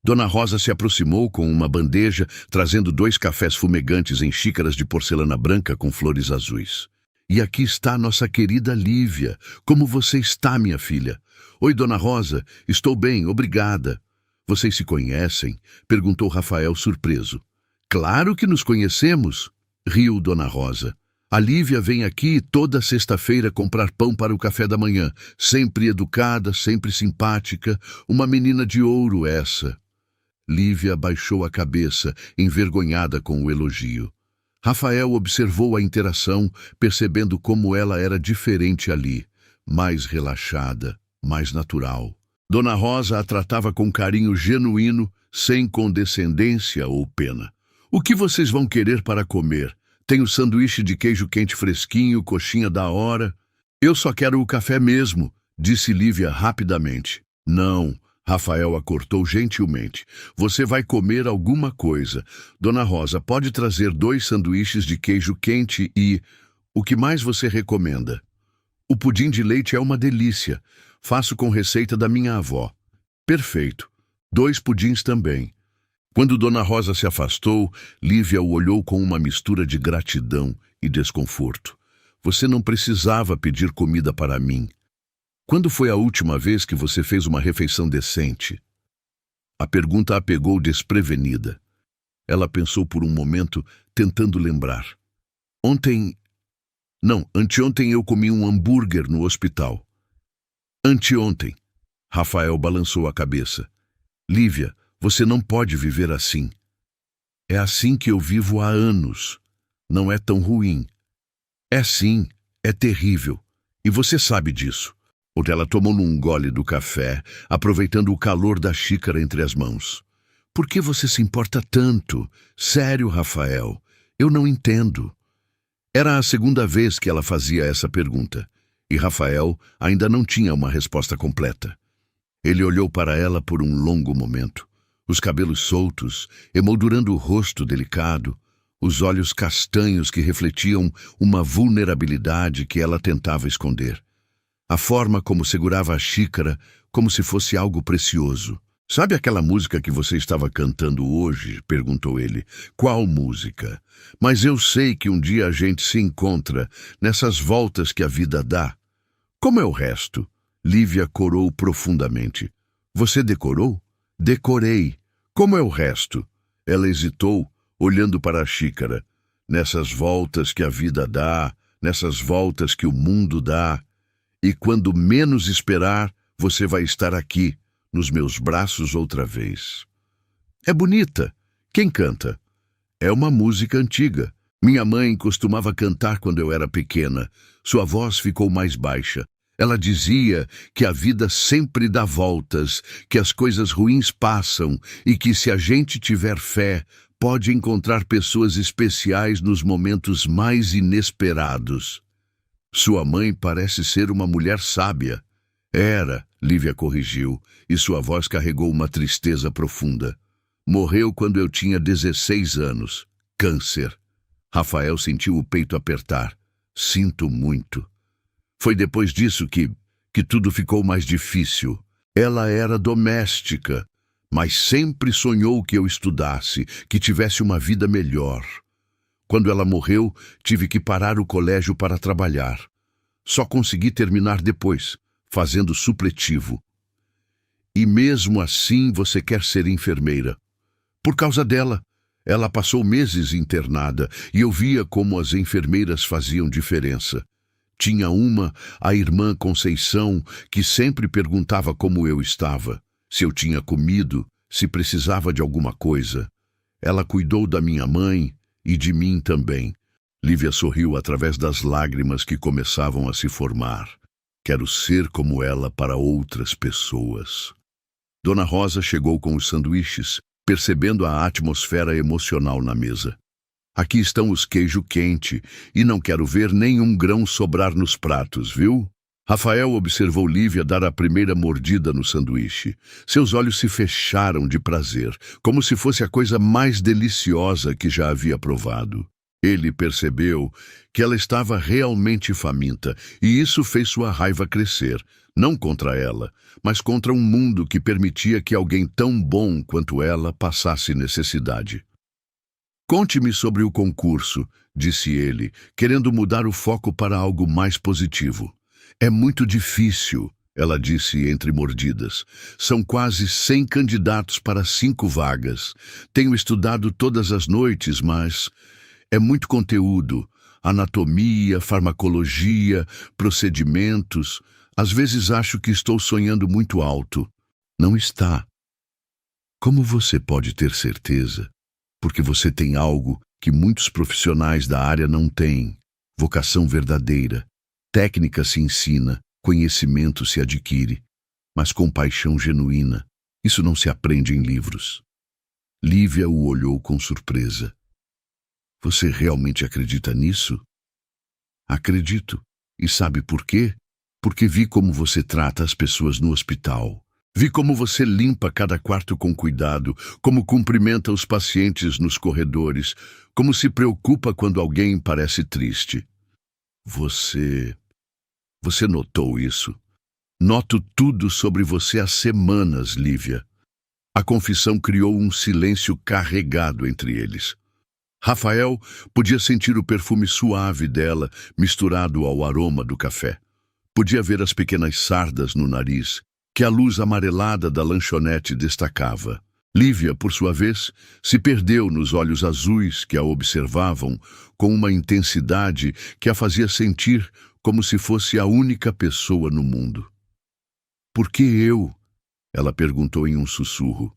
Dona Rosa se aproximou com uma bandeja, trazendo 2 cafés fumegantes em xícaras de porcelana branca com flores azuis. "E aqui está nossa querida Lívia. Como você está, minha filha?" "Oi, Dona Rosa. Estou bem, obrigada." "Vocês se conhecem?" perguntou Rafael, surpreso. "Claro que nos conhecemos", riu Dona Rosa. "A Lívia vem aqui toda sexta-feira comprar pão para o café da manhã. Sempre educada, sempre simpática. Uma menina de ouro essa." Lívia baixou a cabeça, envergonhada com o elogio. Rafael observou a interação, percebendo como ela era diferente ali, mais relaxada, mais natural. Dona Rosa a tratava com carinho genuíno, sem condescendência ou pena. "O que vocês vão querer para comer? Tenho sanduíche de queijo quente fresquinho, coxinha da hora." "Eu só quero o café mesmo", disse Lívia rapidamente. "Não." Rafael a cortou gentilmente. "Você vai comer alguma coisa. Dona Rosa, pode trazer 2 sanduíches de queijo quente e... o que mais você recomenda?" "O pudim de leite é uma delícia. Faço com receita da minha avó." "Perfeito. 2 pudins também." Quando Dona Rosa se afastou, Lívia o olhou com uma mistura de gratidão e desconforto. "Você não precisava pedir comida para mim. Quando foi a última vez que você fez uma refeição decente?" A pergunta a pegou desprevenida. Ela pensou por um momento, tentando lembrar. "Ontem... não, anteontem eu comi um hambúrguer no hospital." "Anteontem." Rafael balançou a cabeça. "Lívia, você não pode viver assim." "É assim que eu vivo há anos. Não é tão ruim." "É sim, é terrível. E você sabe disso." Ela tomou um gole do café, aproveitando o calor da xícara entre as mãos. "Por que você se importa tanto? Sério, Rafael, eu não entendo." Era a segunda vez que ela fazia essa pergunta, e Rafael ainda não tinha uma resposta completa. Ele olhou para ela por um longo momento, os cabelos soltos, emoldurando o rosto delicado, os olhos castanhos que refletiam uma vulnerabilidade que ela tentava esconder. A forma como segurava a xícara, como se fosse algo precioso. "Sabe aquela música que você estava cantando hoje?" perguntou ele. "Qual música? Mas eu sei que um dia a gente se encontra nessas voltas que a vida dá." "Como é o resto?" Lívia corou profundamente. "Você decorou?" "Decorei. Como é o resto?" Ela hesitou, olhando para a xícara. "Nessas voltas que a vida dá, nessas voltas que o mundo dá. E quando menos esperar, você vai estar aqui, nos meus braços outra vez." "É bonita. Quem canta?" "É uma música antiga. Minha mãe costumava cantar quando eu era pequena." Sua voz ficou mais baixa. Ela dizia que a vida sempre dá voltas, que as coisas ruins passam e que se a gente tiver fé, pode encontrar pessoas especiais nos momentos mais inesperados. "Sua mãe parece ser uma mulher sábia." "Era", Lívia corrigiu, e sua voz carregou uma tristeza profunda. "Morreu quando eu tinha 16 anos. Câncer." Rafael sentiu o peito apertar. Sinto muito. Foi depois disso que tudo ficou mais difícil. Ela era doméstica, mas sempre sonhou que eu estudasse, que tivesse uma vida melhor. Quando ela morreu, tive que parar o colégio para trabalhar. Só consegui terminar depois, fazendo supletivo. E mesmo assim você quer ser enfermeira. Por causa dela, ela passou meses internada e eu via como as enfermeiras faziam diferença. Tinha a irmã Conceição, que sempre perguntava como eu estava, se eu tinha comido, se precisava de alguma coisa. Ela cuidou da minha mãe e de mim também. Lívia sorriu através das lágrimas que começavam a se formar. Quero ser como ela para outras pessoas. Dona Rosa chegou com os sanduíches, percebendo a atmosfera emocional na mesa. Aqui estão os queijo quente, e não quero ver nenhum grão sobrar nos pratos, viu? Rafael observou Lívia dar a primeira mordida no sanduíche. Seus olhos se fecharam de prazer, como se fosse a coisa mais deliciosa que já havia provado. Ele percebeu que ela estava realmente faminta, e isso fez sua raiva crescer, não contra ela, mas contra um mundo que permitia que alguém tão bom quanto ela passasse necessidade. Conte-me sobre o concurso, disse ele, querendo mudar o foco para algo mais positivo. É muito difícil, ela disse entre mordidas. São quase 100 candidatos para 5 vagas. Tenho estudado todas as noites, mas é muito conteúdo. Anatomia, farmacologia, procedimentos. Às vezes acho que estou sonhando muito alto. Não está. Como você pode ter certeza? Porque você tem algo que muitos profissionais da área não têm. Vocação verdadeira. Técnica se ensina, conhecimento se adquire. Mas com paixão genuína. Isso não se aprende em livros. Lívia o olhou com surpresa. Você realmente acredita nisso? Acredito. E sabe por quê? Porque vi como você trata as pessoas no hospital. Vi como você limpa cada quarto com cuidado, como cumprimenta os pacientes nos corredores, como se preocupa quando alguém parece triste. Você notou isso? Noto tudo sobre você há semanas, Lívia. A confissão criou um silêncio carregado entre eles. Rafael podia sentir o perfume suave dela misturado ao aroma do café. Podia ver as pequenas sardas no nariz, que a luz amarelada da lanchonete destacava. Lívia, por sua vez, se perdeu nos olhos azuis que a observavam com uma intensidade que a fazia sentir como se fosse a única pessoa no mundo. Por que eu? Ela perguntou em um sussurro.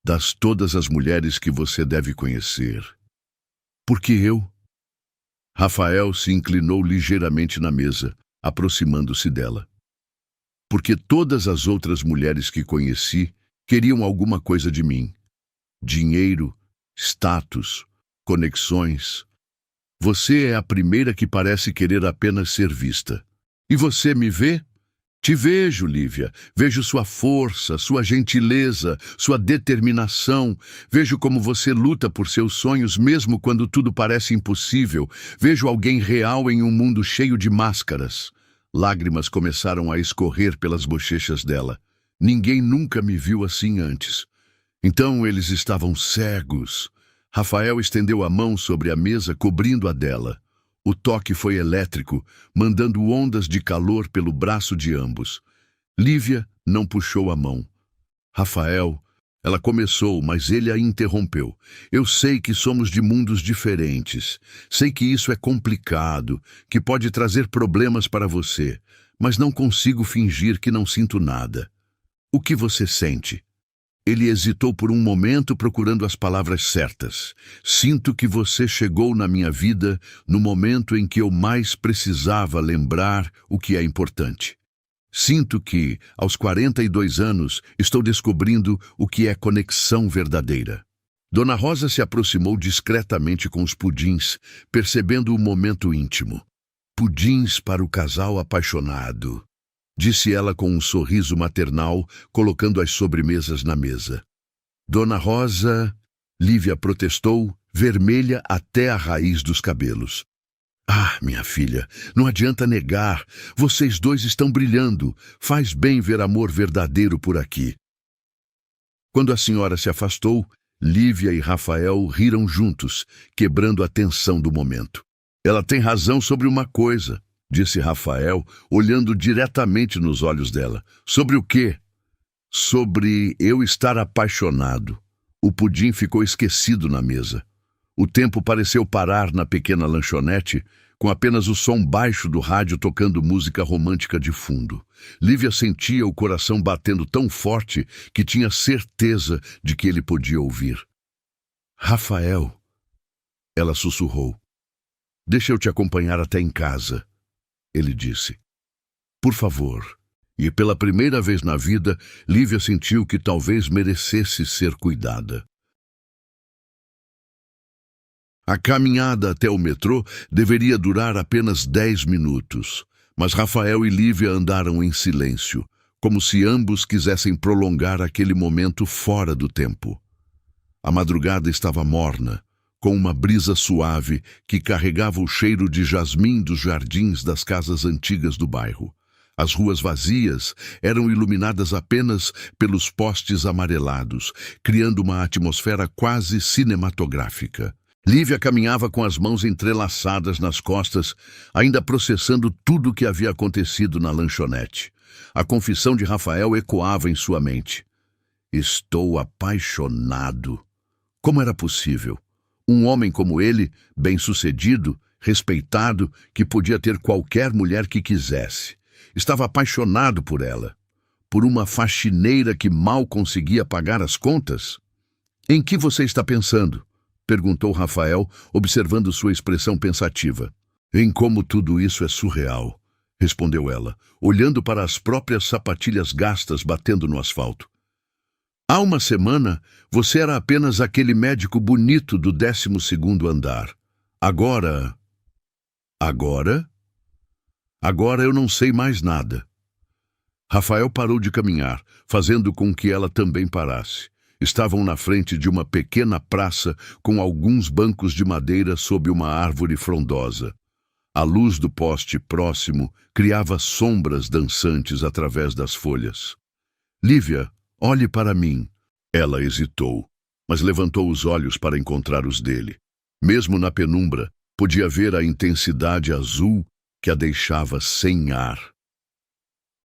Das todas as mulheres que você deve conhecer. Por que eu? Rafael se inclinou ligeiramente na mesa, aproximando-se dela. Porque todas as outras mulheres que conheci queriam alguma coisa de mim. Dinheiro, status, conexões. Você é a primeira que parece querer apenas ser vista. E você me vê? Te vejo, Lívia. Vejo sua força, sua gentileza, sua determinação. Vejo como você luta por seus sonhos mesmo quando tudo parece impossível. Vejo alguém real em um mundo cheio de máscaras. Lágrimas começaram a escorrer pelas bochechas dela. Ninguém nunca me viu assim antes. Então eles estavam cegos. Rafael estendeu a mão sobre a mesa, cobrindo a dela. O toque foi elétrico, mandando ondas de calor pelo braço de ambos. Lívia não puxou a mão. Rafael, ela começou, mas ele a interrompeu. Eu sei que somos de mundos diferentes. Sei que isso é complicado, que pode trazer problemas para você, mas não consigo fingir que não sinto nada. O que você sente? Ele hesitou por um momento procurando as palavras certas. Sinto que você chegou na minha vida no momento em que eu mais precisava lembrar o que é importante. Sinto que, aos 42 anos, estou descobrindo o que é conexão verdadeira. Dona Rosa se aproximou discretamente com os pudins, percebendo o momento íntimo. Pudins para o casal apaixonado. Disse ela com um sorriso maternal, colocando as sobremesas na mesa. Dona Rosa, Lívia protestou, vermelha até a raiz dos cabelos. Ah, minha filha, não adianta negar. Vocês dois estão brilhando. Faz bem ver amor verdadeiro por aqui. Quando a senhora se afastou, Lívia e Rafael riram juntos, quebrando a tensão do momento. Ela tem razão sobre uma coisa, disse Rafael, olhando diretamente nos olhos dela. Sobre o quê? Sobre eu estar apaixonado. O pudim ficou esquecido na mesa. O tempo pareceu parar na pequena lanchonete, com apenas o som baixo do rádio tocando música romântica de fundo. Lívia sentia o coração batendo tão forte que tinha certeza de que ele podia ouvir. Rafael, ela sussurrou. Deixa eu te acompanhar até em casa, ele disse. Por favor. E pela primeira vez na vida, Lívia sentiu que talvez merecesse ser cuidada. A caminhada até o metrô deveria durar apenas 10 minutos, mas Rafael e Lívia andaram em silêncio, como se ambos quisessem prolongar aquele momento fora do tempo. A madrugada estava morna, com uma brisa suave que carregava o cheiro de jasmim dos jardins das casas antigas do bairro. As ruas vazias eram iluminadas apenas pelos postes amarelados, criando uma atmosfera quase cinematográfica. Lívia caminhava com as mãos entrelaçadas nas costas, ainda processando tudo o que havia acontecido na lanchonete. A confissão de Rafael ecoava em sua mente. Estou apaixonado. Como era possível? Um homem como ele, bem-sucedido, respeitado, que podia ter qualquer mulher que quisesse. Estava apaixonado por ela. Por uma faxineira que mal conseguia pagar as contas? Em que você está pensando? Perguntou Rafael, observando sua expressão pensativa. Em como tudo isso é surreal, respondeu ela, olhando para as próprias sapatilhas gastas batendo no asfalto. Há uma semana, você era apenas aquele médico bonito do 12º andar. Agora... Agora eu não sei mais nada. Rafael parou de caminhar, fazendo com que ela também parasse. Estavam na frente de uma pequena praça com alguns bancos de madeira sob uma árvore frondosa. A luz do poste próximo criava sombras dançantes através das folhas. Lívia, olhe para mim. Ela hesitou, mas levantou os olhos para encontrar os dele. Mesmo na penumbra, podia ver a intensidade azul que a deixava sem ar.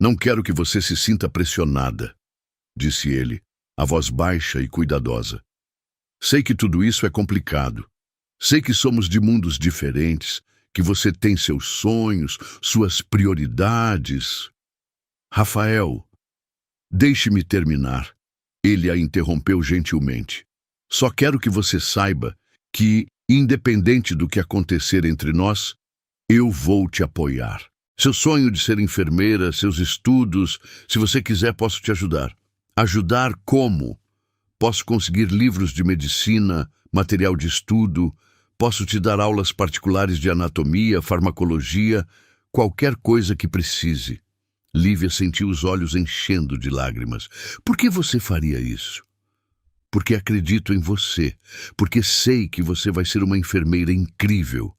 Não quero que você se sinta pressionada, disse ele, a voz baixa e cuidadosa. Sei que tudo isso é complicado. Sei que somos de mundos diferentes, que você tem seus sonhos, suas prioridades. Rafael, deixe-me terminar. Ele a interrompeu gentilmente. Só quero que você saiba que, independente do que acontecer entre nós, eu vou te apoiar. Seu sonho de ser enfermeira, seus estudos, se você quiser, posso te ajudar. Ajudar como? Posso conseguir livros de medicina, material de estudo, posso te dar aulas particulares de anatomia, farmacologia, qualquer coisa que precise. Lívia sentiu os olhos enchendo de lágrimas. Por que você faria isso? Porque acredito em você, porque sei que você vai ser uma enfermeira incrível.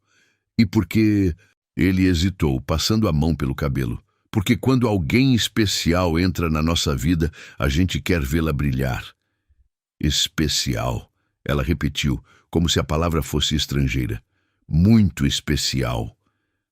E porque... Ele hesitou, passando a mão pelo cabelo. Porque quando alguém especial entra na nossa vida, a gente quer vê-la brilhar. Especial, ela repetiu, como se a palavra fosse estrangeira. Muito especial.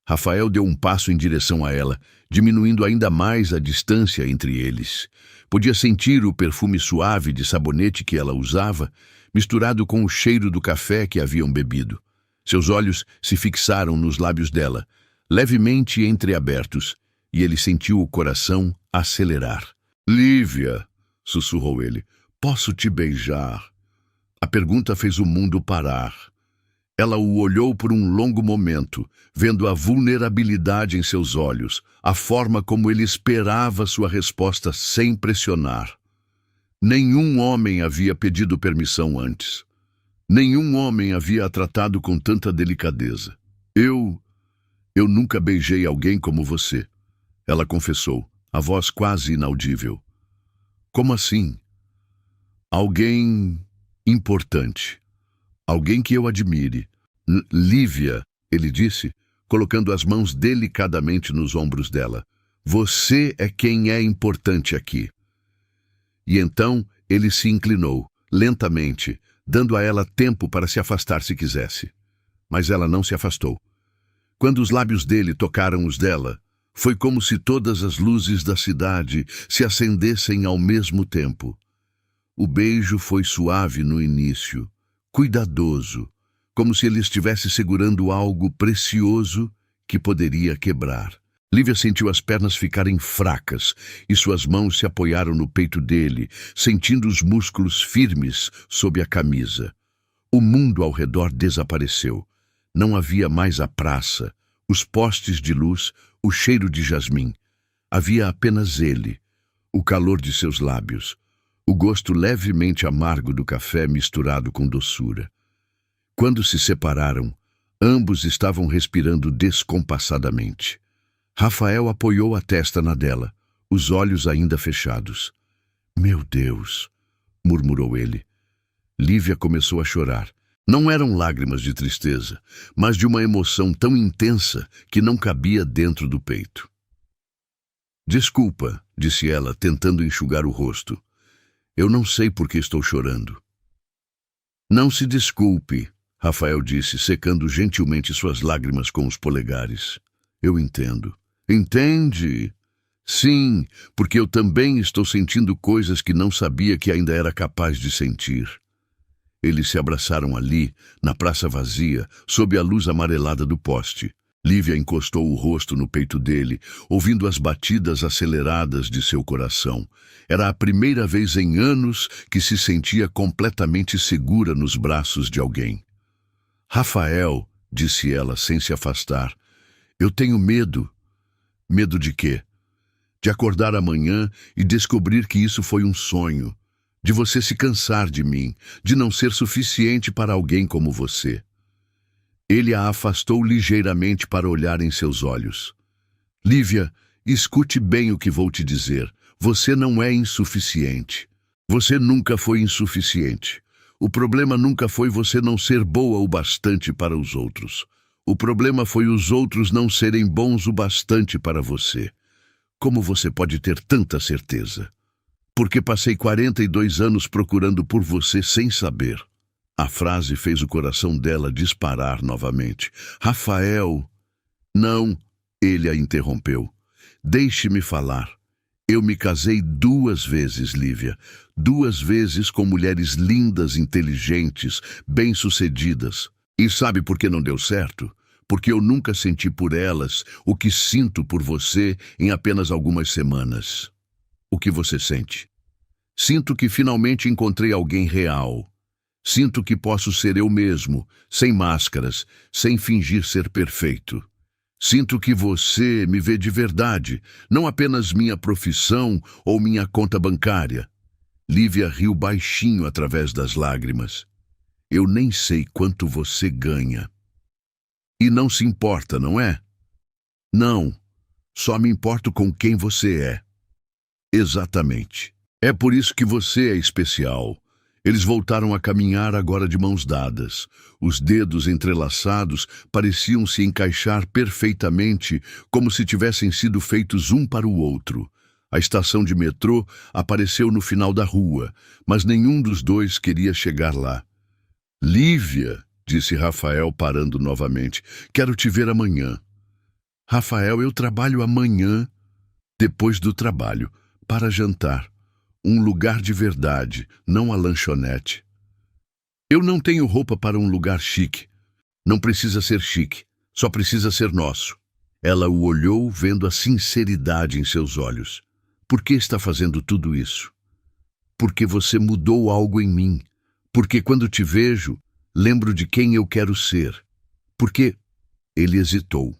Rafael deu um passo em direção a ela, diminuindo ainda mais a distância entre eles. Podia sentir o perfume suave de sabonete que ela usava, misturado com o cheiro do café que haviam bebido. Seus olhos se fixaram nos lábios dela, levemente entreabertos, e ele sentiu o coração acelerar. Lívia, sussurrou ele, posso te beijar? A pergunta fez o mundo parar. Ela o olhou por um longo momento, vendo a vulnerabilidade em seus olhos, a forma como ele esperava sua resposta sem pressionar. Nenhum homem havia pedido permissão antes. Nenhum homem havia a tratado com tanta delicadeza. Eu nunca beijei alguém como você, ela confessou, a voz quase inaudível. Como assim? Alguém importante. Alguém que eu admire. Lívia, ele disse, colocando as mãos delicadamente nos ombros dela. Você é quem é importante aqui. E então ele se inclinou, lentamente, dando a ela tempo para se afastar se quisesse. Mas ela não se afastou. Quando os lábios dele tocaram os dela, foi como se todas as luzes da cidade se acendessem ao mesmo tempo. O beijo foi suave no início, cuidadoso, como se ele estivesse segurando algo precioso que poderia quebrar. Lívia sentiu as pernas ficarem fracas e suas mãos se apoiaram no peito dele, sentindo os músculos firmes sob a camisa. O mundo ao redor desapareceu. Não havia mais a praça, os postes de luz, o cheiro de jasmim. Havia apenas ele, o calor de seus lábios, o gosto levemente amargo do café misturado com doçura. Quando se separaram, ambos estavam respirando descompassadamente. Rafael apoiou a testa na dela, os olhos ainda fechados. "Meu Deus", murmurou ele. Lívia começou a chorar. Não eram lágrimas de tristeza, mas de uma emoção tão intensa que não cabia dentro do peito. "Desculpa", disse ela, tentando enxugar o rosto. "Eu não sei por que estou chorando." "Não se desculpe", Rafael disse, secando gentilmente suas lágrimas com os polegares. "Eu entendo." "Entende?" "Sim, porque eu também estou sentindo coisas que não sabia que ainda era capaz de sentir." Eles se abraçaram ali, na praça vazia, sob a luz amarelada do poste. Lívia encostou o rosto no peito dele, ouvindo as batidas aceleradas de seu coração. Era a primeira vez em anos que se sentia completamente segura nos braços de alguém. "Rafael", disse ela sem se afastar, "eu tenho medo." "Medo de quê?" "De acordar amanhã e descobrir que isso foi um sonho. De você se cansar de mim, de não ser suficiente para alguém como você." Ele a afastou ligeiramente para olhar em seus olhos. "Lívia, escute bem o que vou te dizer. Você não é insuficiente. Você nunca foi insuficiente. O problema nunca foi você não ser boa o bastante para os outros. O problema foi os outros não serem bons o bastante para você. Como você pode ter tanta certeza?" "Porque passei 42 anos procurando por você sem saber." A frase fez o coração dela disparar novamente. "Rafael..." "Não", ele a interrompeu. "Deixe-me falar. Eu me casei 2 vezes, Lívia. 2 vezes com mulheres lindas, inteligentes, bem-sucedidas. E sabe por que não deu certo? Porque eu nunca senti por elas o que sinto por você em apenas algumas semanas." "O que você sente?" "Sinto que finalmente encontrei alguém real. Sinto que posso ser eu mesmo, sem máscaras, sem fingir ser perfeito. Sinto que você me vê de verdade, não apenas minha profissão ou minha conta bancária." Lívia riu baixinho através das lágrimas. "Eu nem sei quanto você ganha." "E não se importa, não é?" "Não, só me importo com quem você é." "Exatamente. É por isso que você é especial." Eles voltaram a caminhar agora de mãos dadas. Os dedos entrelaçados pareciam se encaixar perfeitamente, como se tivessem sido feitos um para o outro. A estação de metrô apareceu no final da rua, mas nenhum dos dois queria chegar lá. "Lívia", disse Rafael, parando novamente, "quero te ver amanhã." "Rafael, eu trabalho amanhã." "Depois do trabalho, para jantar. Um lugar de verdade, não a lanchonete." "Eu não tenho roupa para um lugar chique." "Não precisa ser chique, só precisa ser nosso." Ela o olhou, vendo a sinceridade em seus olhos. "Por que está fazendo tudo isso?" "Porque você mudou algo em mim. Porque quando te vejo, lembro de quem eu quero ser. Porque..." Ele hesitou,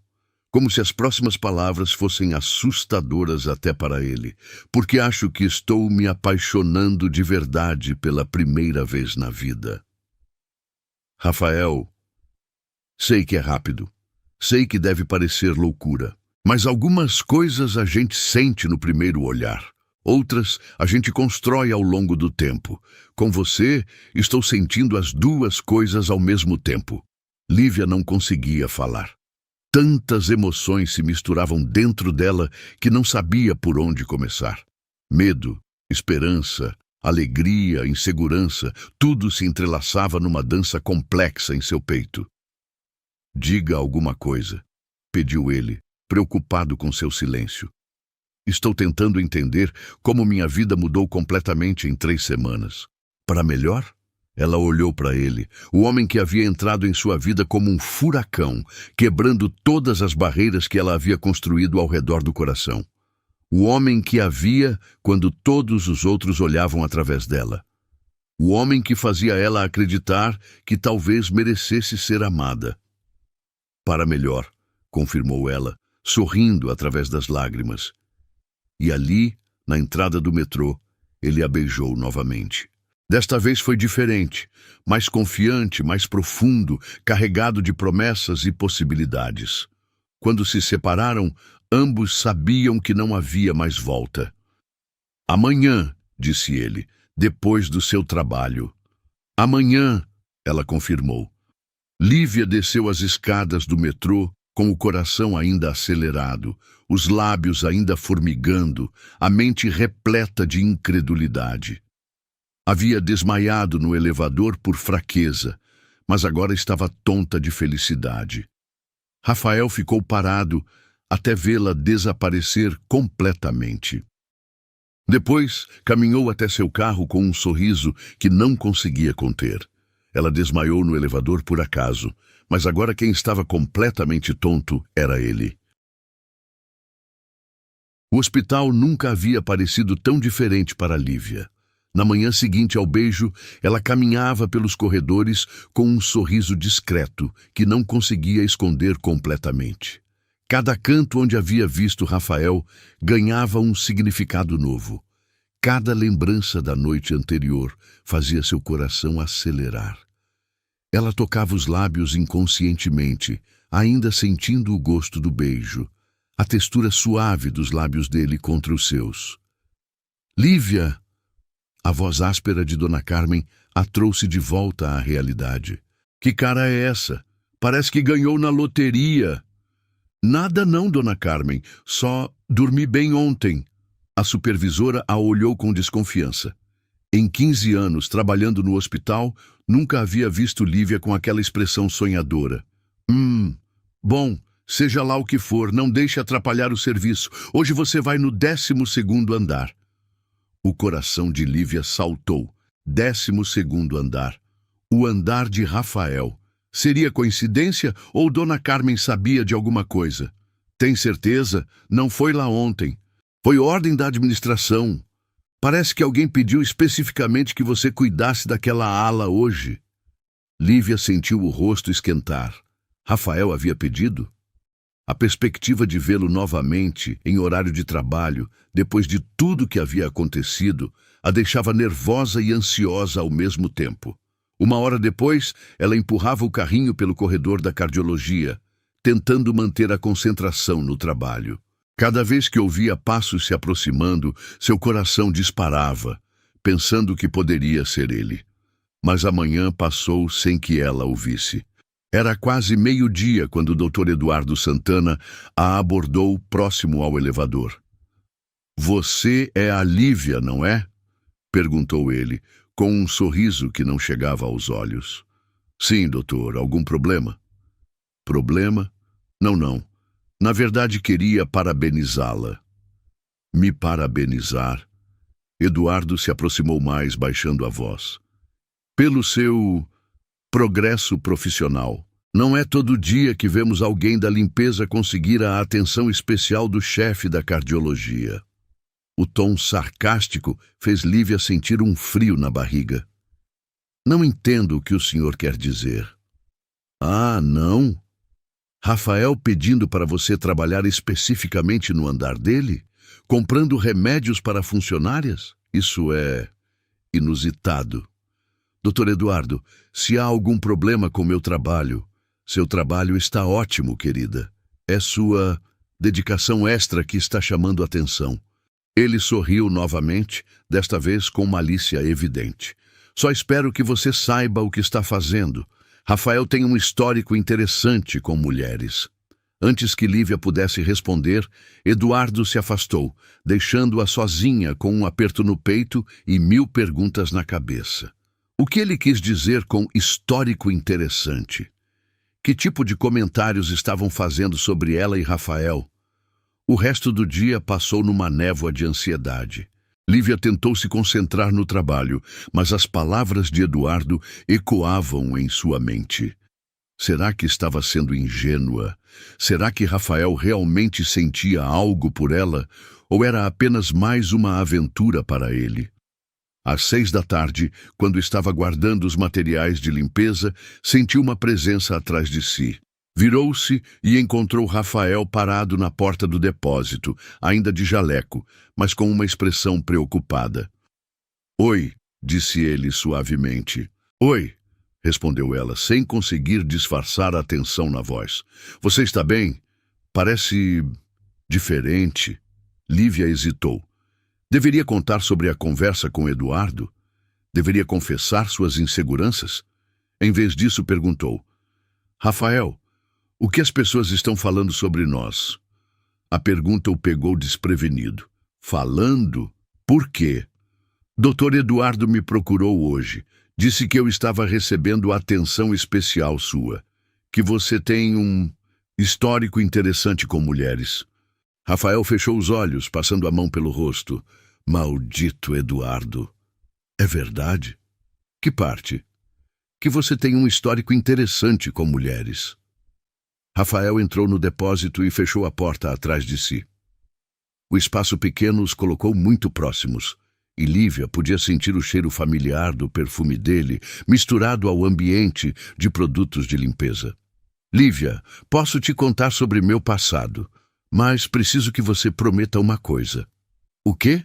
como se as próximas palavras fossem assustadoras até para ele. "Porque acho que estou me apaixonando de verdade pela primeira vez na vida." "Rafael, sei que é rápido. Sei que deve parecer loucura. Mas algumas coisas a gente sente no primeiro olhar. Outras a gente constrói ao longo do tempo. Com você, estou sentindo as 2 coisas ao mesmo tempo." Lívia não conseguia falar. Tantas emoções se misturavam dentro dela que não sabia por onde começar. Medo, esperança, alegria, insegurança, tudo se entrelaçava numa dança complexa em seu peito. Diga alguma coisa, pediu ele, preocupado com seu silêncio. Estou tentando entender como minha vida mudou completamente em 3 semanas. Para melhor? Ela olhou para ele, o homem que havia entrado em sua vida como um furacão, quebrando todas as barreiras que ela havia construído ao redor do coração. O homem que havia quando todos os outros olhavam através dela. O homem que fazia ela acreditar que talvez merecesse ser amada. Para melhor, confirmou ela, sorrindo através das lágrimas. E ali, na entrada do metrô, ele a beijou novamente. Desta vez foi diferente, mais confiante, mais profundo, carregado de promessas e possibilidades. Quando se separaram, ambos sabiam que não havia mais volta. Amanhã, disse ele, depois do seu trabalho. Amanhã, ela confirmou. Lívia desceu as escadas do metrô com o coração ainda acelerado, os lábios ainda formigando, a mente repleta de incredulidade. Havia desmaiado no elevador por fraqueza, mas agora estava tonta de felicidade. Rafael ficou parado até vê-la desaparecer completamente. Depois, caminhou até seu carro com um sorriso que não conseguia conter. Ela desmaiou no elevador por acaso, mas agora quem estava completamente tonto era ele. O hospital nunca havia parecido tão diferente para Lívia. Na manhã seguinte ao beijo, ela caminhava pelos corredores com um sorriso discreto que não conseguia esconder completamente. Cada canto onde havia visto Rafael ganhava um significado novo. Cada lembrança da noite anterior fazia seu coração acelerar. Ela tocava os lábios inconscientemente, ainda sentindo o gosto do beijo, a textura suave dos lábios dele contra os seus. Lívia! A voz áspera de Dona Carmen a trouxe de volta à realidade. Que cara é essa? Parece que ganhou na loteria. Nada não, Dona Carmen, só dormi bem ontem. A supervisora a olhou com desconfiança. Em 15 anos, trabalhando no hospital, nunca havia visto Lívia com aquela expressão sonhadora. Bom, seja lá o que for, não deixe atrapalhar o serviço. Hoje você vai no 12º andar. O coração de Lívia saltou. 12º andar. O andar de Rafael. Seria coincidência ou Dona Carmen sabia de alguma coisa? Tem certeza? Não foi lá ontem. Foi ordem da administração. Parece que alguém pediu especificamente que você cuidasse daquela ala hoje. Lívia sentiu o rosto esquentar. Rafael havia pedido? A perspectiva de vê-lo novamente, em horário de trabalho, depois de tudo que havia acontecido, a deixava nervosa e ansiosa ao mesmo tempo. 1 hora depois, ela empurrava o carrinho pelo corredor da cardiologia, tentando manter a concentração no trabalho. Cada vez que ouvia passos se aproximando, seu coração disparava, pensando que poderia ser ele. Mas a manhã passou sem que ela o visse. Era quase meio-dia quando o Dr. Eduardo Santana a abordou próximo ao elevador. Você é a Lívia, não é? Perguntou ele, com um sorriso que não chegava aos olhos. Sim, doutor. Algum problema? Problema? Não. Na verdade, queria parabenizá-la. Me parabenizar? Eduardo se aproximou mais, baixando a voz. Pelo seu progresso profissional. Não é todo dia que vemos alguém da limpeza conseguir a atenção especial do chefe da cardiologia. O tom sarcástico fez Lívia sentir um frio na barriga. Não entendo o que o senhor quer dizer. Ah, não? Rafael pedindo para você trabalhar especificamente no andar dele? Comprando remédios para funcionárias? Isso é inusitado. Doutor Eduardo, se há algum problema com meu trabalho, seu trabalho está ótimo, querida. É sua dedicação extra que está chamando a atenção. Ele sorriu novamente, desta vez com malícia evidente. Só espero que você saiba o que está fazendo. Rafael tem um histórico interessante com mulheres. Antes que Lívia pudesse responder, Eduardo se afastou, deixando-a sozinha com um aperto no peito e 1000 perguntas na cabeça. O que ele quis dizer com histórico interessante? Que tipo de comentários estavam fazendo sobre ela e Rafael? O resto do dia passou numa névoa de ansiedade. Lívia tentou se concentrar no trabalho, mas as palavras de Eduardo ecoavam em sua mente. Será que estava sendo ingênua? Será que Rafael realmente sentia algo por ela? Ou era apenas mais uma aventura para ele? Às 6 da tarde, quando estava guardando os materiais de limpeza, sentiu uma presença atrás de si. Virou-se e encontrou Rafael parado na porta do depósito, ainda de jaleco, mas com uma expressão preocupada. "Oi", disse ele suavemente. "Oi", respondeu ela, sem conseguir disfarçar a tensão na voz. "Você está bem? Parece diferente." Lívia hesitou. Deveria contar sobre a conversa com Eduardo? Deveria confessar suas inseguranças? Em vez disso, perguntou: "Rafael, o que as pessoas estão falando sobre nós?" A pergunta o pegou desprevenido. "Falando? Por quê?" "Dr. Eduardo me procurou hoje. Disse que eu estava recebendo atenção especial sua. Que você tem um histórico interessante com mulheres." Rafael fechou os olhos, passando a mão pelo rosto. "Maldito Eduardo." "É verdade? Que parte?" "Que você tem um histórico interessante com mulheres." Rafael entrou no depósito e fechou a porta atrás de si. O espaço pequeno os colocou muito próximos, e Lívia podia sentir o cheiro familiar do perfume dele, misturado ao ambiente de produtos de limpeza. "Lívia, posso te contar sobre meu passado, mas preciso que você prometa uma coisa." "O quê?"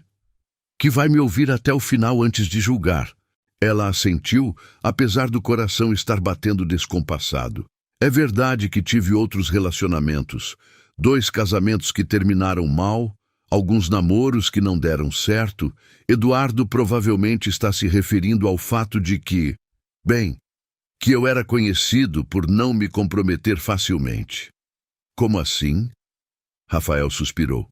"Que vai me ouvir até o final antes de julgar." Ela assentiu, apesar do coração estar batendo descompassado. "É verdade que tive outros relacionamentos, 2 casamentos que terminaram mal, alguns namoros que não deram certo. Eduardo provavelmente está se referindo ao fato de que, bem, que eu era conhecido por não me comprometer facilmente." "Como assim?" Rafael suspirou.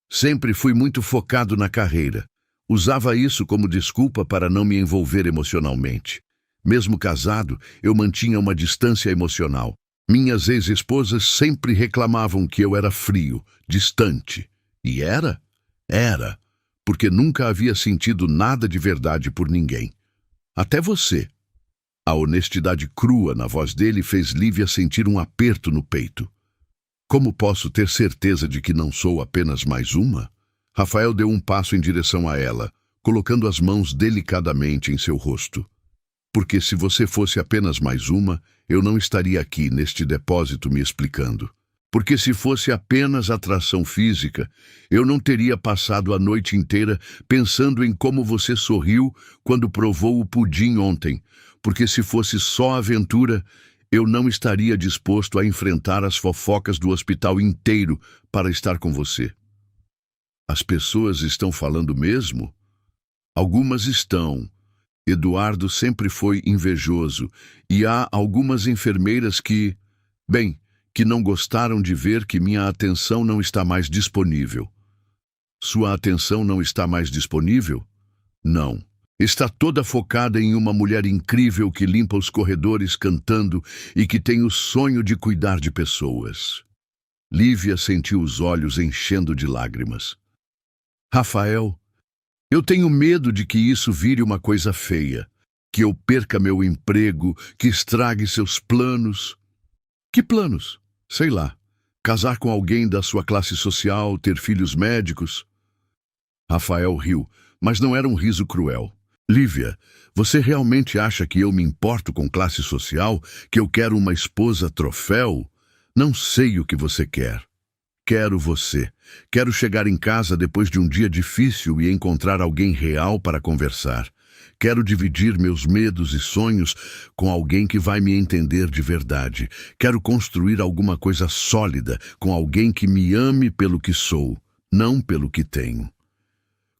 "Sempre fui muito focado na carreira. Usava isso como desculpa para não me envolver emocionalmente. Mesmo casado, eu mantinha uma distância emocional. Minhas ex-esposas sempre reclamavam que eu era frio, distante. E era? Era, porque nunca havia sentido nada de verdade por ninguém. Até você." A honestidade crua na voz dele fez Lívia sentir um aperto no peito. "Como posso ter certeza de que não sou apenas mais uma?" Rafael deu um passo em direção a ela, colocando as mãos delicadamente em seu rosto. "Porque se você fosse apenas mais uma, eu não estaria aqui neste depósito me explicando. Porque se fosse apenas atração física, eu não teria passado a noite inteira pensando em como você sorriu quando provou o pudim ontem. Porque se fosse só aventura, eu não estaria disposto a enfrentar as fofocas do hospital inteiro para estar com você." "As pessoas estão falando mesmo?" "Algumas estão. Eduardo sempre foi invejoso, e há algumas enfermeiras que, bem, que não gostaram de ver que minha atenção não está mais disponível." "Sua atenção não está mais disponível?" "Não. Está toda focada em uma mulher incrível que limpa os corredores cantando e que tem o sonho de cuidar de pessoas." Lívia sentiu os olhos enchendo de lágrimas. "Rafael, eu tenho medo de que isso vire uma coisa feia, que eu perca meu emprego, que estrague seus planos." "Que planos?" "Sei lá, casar com alguém da sua classe social, ter filhos médicos." Rafael riu, mas não era um riso cruel. "Lívia, você realmente acha que eu me importo com classe social, que eu quero uma esposa troféu? Não sei o que você quer." "Quero você. Quero chegar em casa depois de um dia difícil e encontrar alguém real para conversar. Quero dividir meus medos e sonhos com alguém que vai me entender de verdade. Quero construir alguma coisa sólida com alguém que me ame pelo que sou, não pelo que tenho."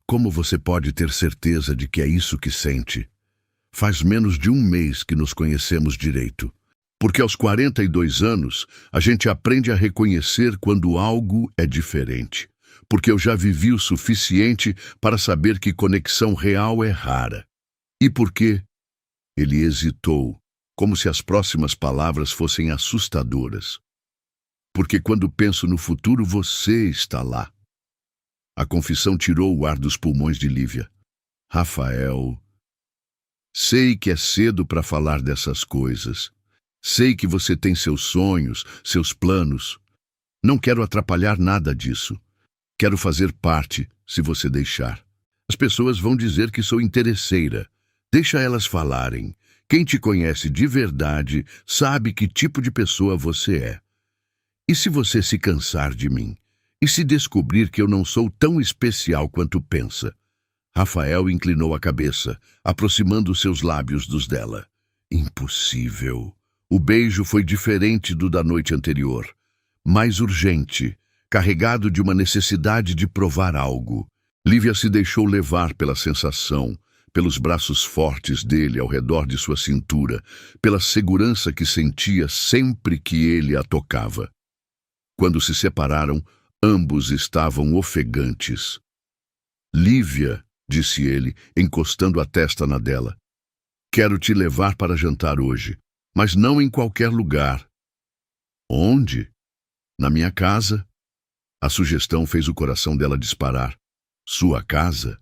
"Como você pode ter certeza de que é isso que sente? Faz menos de 1 mês que nos conhecemos direito." Porque aos 42 anos, a gente aprende a reconhecer quando algo é diferente. Porque eu já vivi o suficiente para saber que conexão real é rara. E por quê? Ele hesitou, como se as próximas palavras fossem assustadoras. Porque quando penso no futuro, você está lá. A confissão tirou o ar dos pulmões de Lívia. Rafael, sei que é cedo para falar dessas coisas. Sei que você tem seus sonhos, seus planos. Não quero atrapalhar nada disso. Quero fazer parte, se você deixar. As pessoas vão dizer que sou interesseira. Deixa elas falarem. Quem te conhece de verdade sabe que tipo de pessoa você é. E se você se cansar de mim? E se descobrir que eu não sou tão especial quanto pensa? Rafael inclinou a cabeça, aproximando seus lábios dos dela. Impossível. O beijo foi diferente do da noite anterior. Mais urgente, carregado de uma necessidade de provar algo. Lívia se deixou levar pela sensação, pelos braços fortes dele ao redor de sua cintura, pela segurança que sentia sempre que ele a tocava. Quando se separaram, ambos estavam ofegantes. Lívia, disse ele, encostando a testa na dela. Quero te levar para jantar hoje, mas não em qualquer lugar. Onde? Na minha casa. A sugestão fez o coração dela disparar. Sua casa?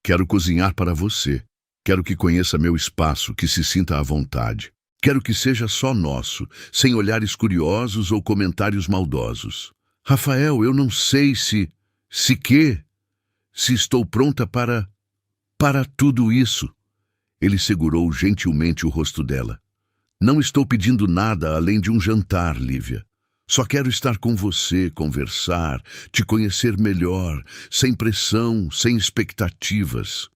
Quero cozinhar para você. Quero que conheça meu espaço, que se sinta à vontade. Quero que seja só nosso, sem olhares curiosos ou comentários maldosos. Rafael, eu não sei se estou pronta para tudo isso. Ele segurou gentilmente o rosto dela. Não estou pedindo nada além de um jantar, Lívia. Só quero estar com você, conversar, te conhecer melhor, sem pressão, sem expectativas.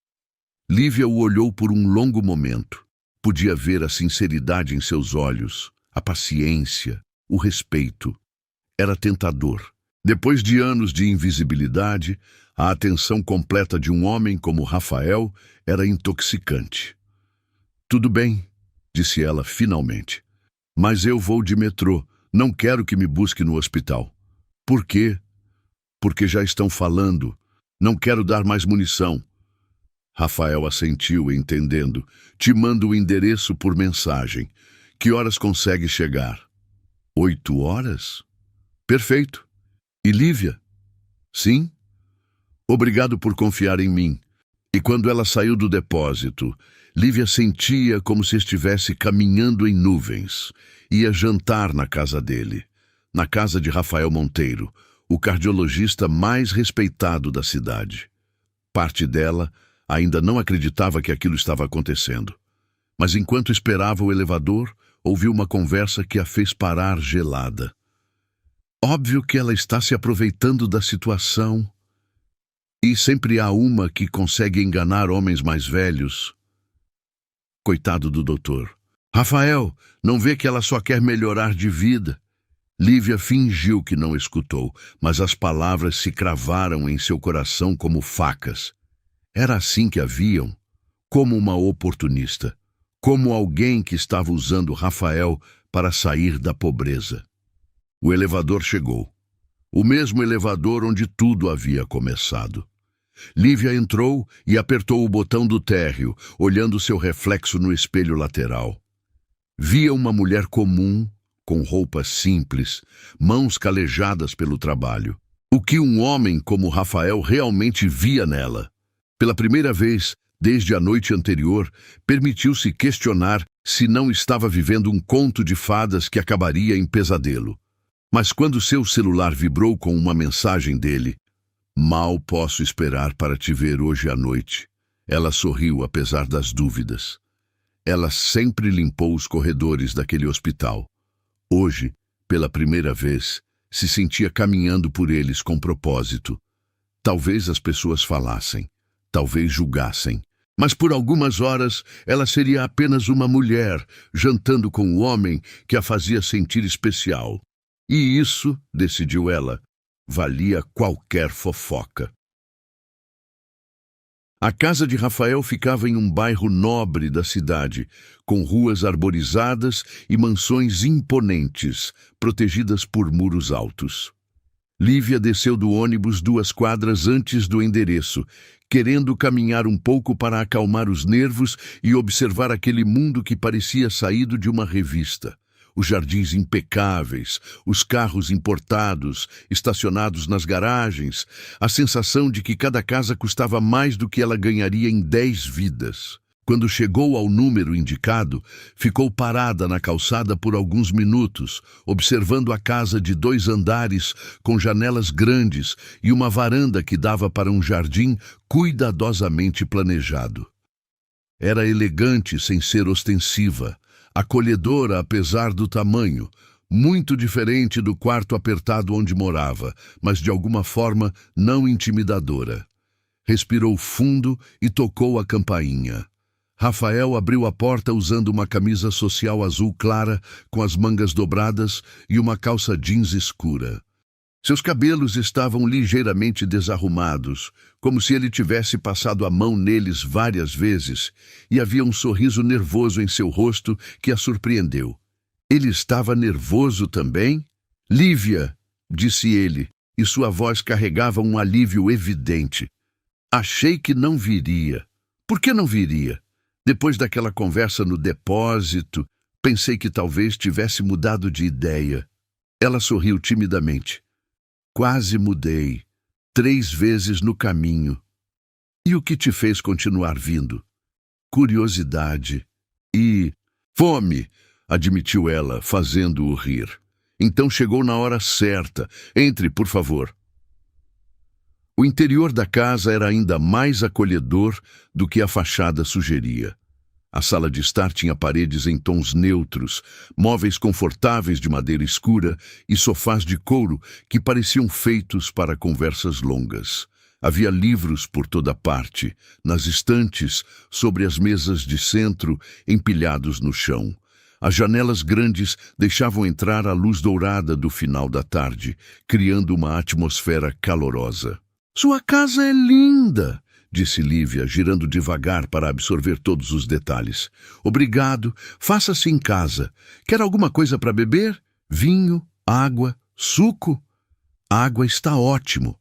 Lívia o olhou por um longo momento. Podia ver a sinceridade em seus olhos, a paciência, o respeito. Era tentador. Depois de anos de invisibilidade, a atenção completa de um homem como Rafael era intoxicante. Tudo bem, disse ela finalmente. Mas eu vou de metrô. Não quero que me busque no hospital. Por quê? Porque já estão falando. Não quero dar mais munição. Rafael assentiu, entendendo. Te mando o endereço por mensagem. Que horas consegue chegar? 8 horas? Perfeito. E Lívia? Sim? Obrigado por confiar em mim. E quando ela saiu do depósito, Lívia sentia como se estivesse caminhando em nuvens. Ia jantar na casa dele, na casa de Rafael Monteiro, o cardiologista mais respeitado da cidade. Parte dela ainda não acreditava que aquilo estava acontecendo. Mas enquanto esperava o elevador, ouviu uma conversa que a fez parar gelada. Óbvio que ela está se aproveitando da situação. E sempre há uma que consegue enganar homens mais velhos. Coitado do doutor. Rafael, não vê que ela só quer melhorar de vida? Lívia fingiu que não escutou, mas as palavras se cravaram em seu coração como facas. Era assim que a viam, como uma oportunista, como alguém que estava usando Rafael para sair da pobreza. O elevador chegou. O mesmo elevador onde tudo havia começado. Lívia entrou e apertou o botão do térreo, olhando seu reflexo no espelho lateral. Via uma mulher comum, com roupas simples, mãos calejadas pelo trabalho. O que um homem como Rafael realmente via nela. Pela primeira vez, desde a noite anterior, permitiu-se questionar se não estava vivendo um conto de fadas que acabaria em pesadelo. Mas quando seu celular vibrou com uma mensagem dele, mal posso esperar para te ver hoje à noite. Ela sorriu apesar das dúvidas. Ela sempre limpou os corredores daquele hospital. Hoje, pela primeira vez, se sentia caminhando por eles com propósito. Talvez as pessoas falassem, talvez julgassem, mas por algumas horas ela seria apenas uma mulher, jantando com o homem que a fazia sentir especial. E isso, decidiu ela, valia qualquer fofoca. A casa de Rafael ficava em um bairro nobre da cidade, com ruas arborizadas e mansões imponentes, protegidas por muros altos. Lívia desceu do ônibus 2 quadras antes do endereço, querendo caminhar um pouco para acalmar os nervos e observar aquele mundo que parecia saído de uma revista. Os jardins impecáveis, os carros importados, estacionados nas garagens, a sensação de que cada casa custava mais do que ela ganharia em 10 vidas. Quando chegou ao número indicado, ficou parada na calçada por alguns minutos, observando a casa de 2 andares com janelas grandes e uma varanda que dava para um jardim cuidadosamente planejado. Era elegante sem ser ostensiva, acolhedora apesar do tamanho, muito diferente do quarto apertado onde morava, mas de alguma forma não intimidadora. Respirou fundo e tocou a campainha. Rafael abriu a porta usando uma camisa social azul clara com as mangas dobradas e uma calça jeans escura. Seus cabelos estavam ligeiramente desarrumados, como se ele tivesse passado a mão neles várias vezes, e havia um sorriso nervoso em seu rosto que a surpreendeu. Ele estava nervoso também? Lívia, disse ele, e sua voz carregava um alívio evidente. Achei que não viria. Por que não viria? Depois daquela conversa no depósito, pensei que talvez tivesse mudado de ideia. Ela sorriu timidamente. Quase mudei, 3 vezes no caminho. E o que te fez continuar vindo? Curiosidade e fome, admitiu ela, fazendo-o rir. Então chegou na hora certa. Entre, por favor. O interior da casa era ainda mais acolhedor do que a fachada sugeria. A sala de estar tinha paredes em tons neutros, móveis confortáveis de madeira escura e sofás de couro que pareciam feitos para conversas longas. Havia livros por toda parte, nas estantes, sobre as mesas de centro, empilhados no chão. As janelas grandes deixavam entrar a luz dourada do final da tarde, criando uma atmosfera calorosa. Sua casa é linda, disse Lívia, girando devagar para absorver todos os detalhes. Obrigado, faça-se em casa. Quer alguma coisa para beber? Vinho, água, suco? A água está ótimo.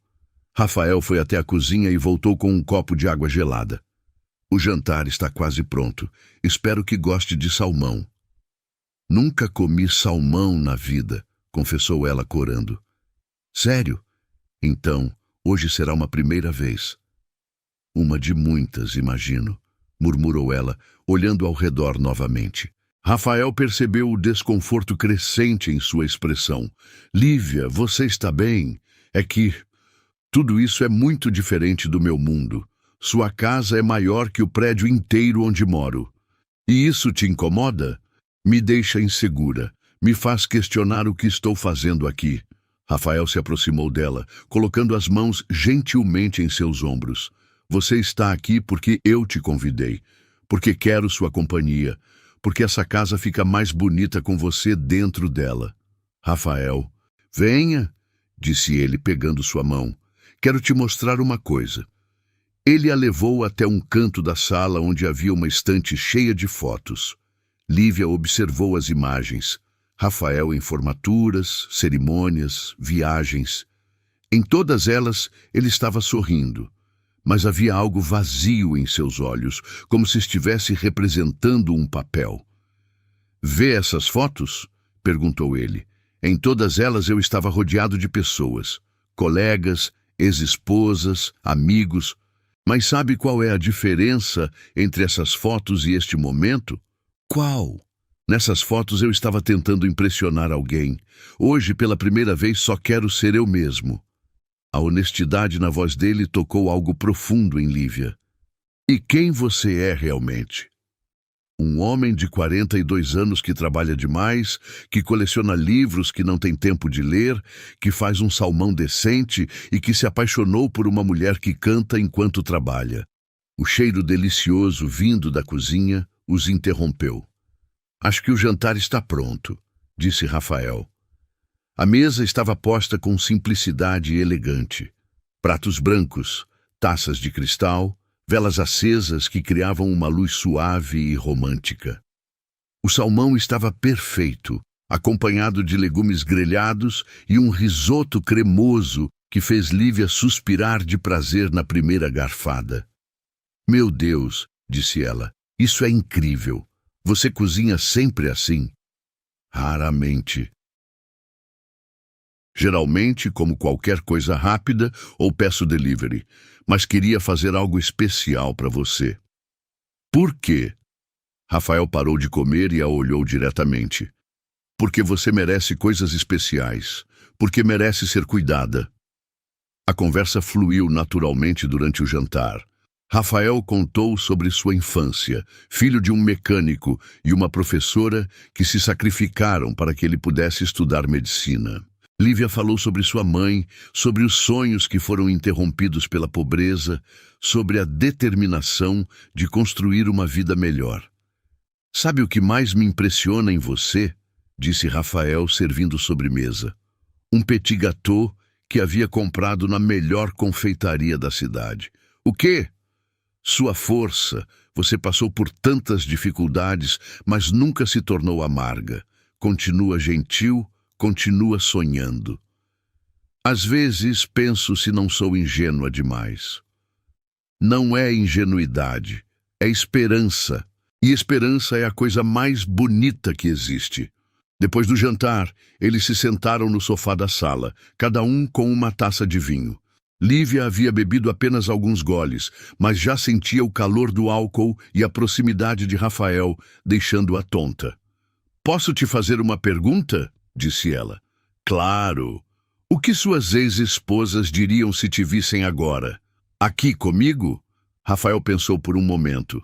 Rafael foi até a cozinha e voltou com um copo de água gelada. O jantar está quase pronto. Espero que goste de salmão. Nunca comi salmão na vida, confessou ela corando. Sério? Então, hoje será uma primeira vez. Uma de muitas, imagino, murmurou ela, olhando ao redor novamente. Rafael percebeu o desconforto crescente em sua expressão. Lívia, você está bem? É que tudo isso é muito diferente do meu mundo. Sua casa é maior que o prédio inteiro onde moro. E isso te incomoda? Me deixa insegura. Me faz questionar o que estou fazendo aqui. Rafael se aproximou dela, colocando as mãos gentilmente em seus ombros. Você está aqui porque eu te convidei, porque quero sua companhia, porque essa casa fica mais bonita com você dentro dela. Rafael, venha, disse ele pegando sua mão. Quero te mostrar uma coisa. Ele a levou até um canto da sala onde havia uma estante cheia de fotos. Lívia observou as imagens. Rafael em formaturas, cerimônias, viagens. Em todas elas, ele estava sorrindo. Mas havia algo vazio em seus olhos, como se estivesse representando um papel. Vê essas fotos? Perguntou ele. Em todas elas eu estava rodeado de pessoas, colegas, ex-esposas, amigos. Mas sabe qual é a diferença entre essas fotos e este momento? Qual? Nessas fotos eu estava tentando impressionar alguém. Hoje, pela primeira vez, só quero ser eu mesmo. A honestidade na voz dele tocou algo profundo em Lívia. E quem você é realmente? Um homem de 42 anos que trabalha demais, que coleciona livros que não tem tempo de ler, que faz um salmão decente e que se apaixonou por uma mulher que canta enquanto trabalha. O cheiro delicioso vindo da cozinha os interrompeu. Acho que o jantar está pronto, disse Rafael. A mesa estava posta com simplicidade elegante. Pratos brancos, taças de cristal, velas acesas que criavam uma luz suave e romântica. O salmão estava perfeito, acompanhado de legumes grelhados e um risoto cremoso que fez Lívia suspirar de prazer na primeira garfada. Meu Deus, disse ela, isso é incrível. Você cozinha sempre assim? Raramente. Geralmente, como qualquer coisa rápida, ou peço delivery, mas queria fazer algo especial para você. Por quê? Rafael parou de comer e a olhou diretamente. Porque você merece coisas especiais. Porque merece ser cuidada. A conversa fluiu naturalmente durante o jantar. Rafael contou sobre sua infância, filho de um mecânico e uma professora que se sacrificaram para que ele pudesse estudar medicina. Lívia falou sobre sua mãe, sobre os sonhos que foram interrompidos pela pobreza, sobre a determinação de construir uma vida melhor. Sabe o que mais me impressiona em você? Disse Rafael, servindo sobremesa. Um petit gâteau que havia comprado na melhor confeitaria da cidade. O quê? Sua força. Você passou por tantas dificuldades, mas nunca se tornou amarga. Continua gentil, continua sonhando. Às vezes penso se não sou ingênua demais. Não é ingenuidade, é esperança. E esperança é a coisa mais bonita que existe. Depois do jantar, eles se sentaram no sofá da sala, cada um com uma taça de vinho. Lívia havia bebido apenas alguns goles, mas já sentia o calor do álcool e a proximidade de Rafael, deixando-a tonta. Posso te fazer uma pergunta? Disse ela. Claro. O que suas ex-esposas diriam se te vissem agora? Aqui comigo? Rafael pensou por um momento.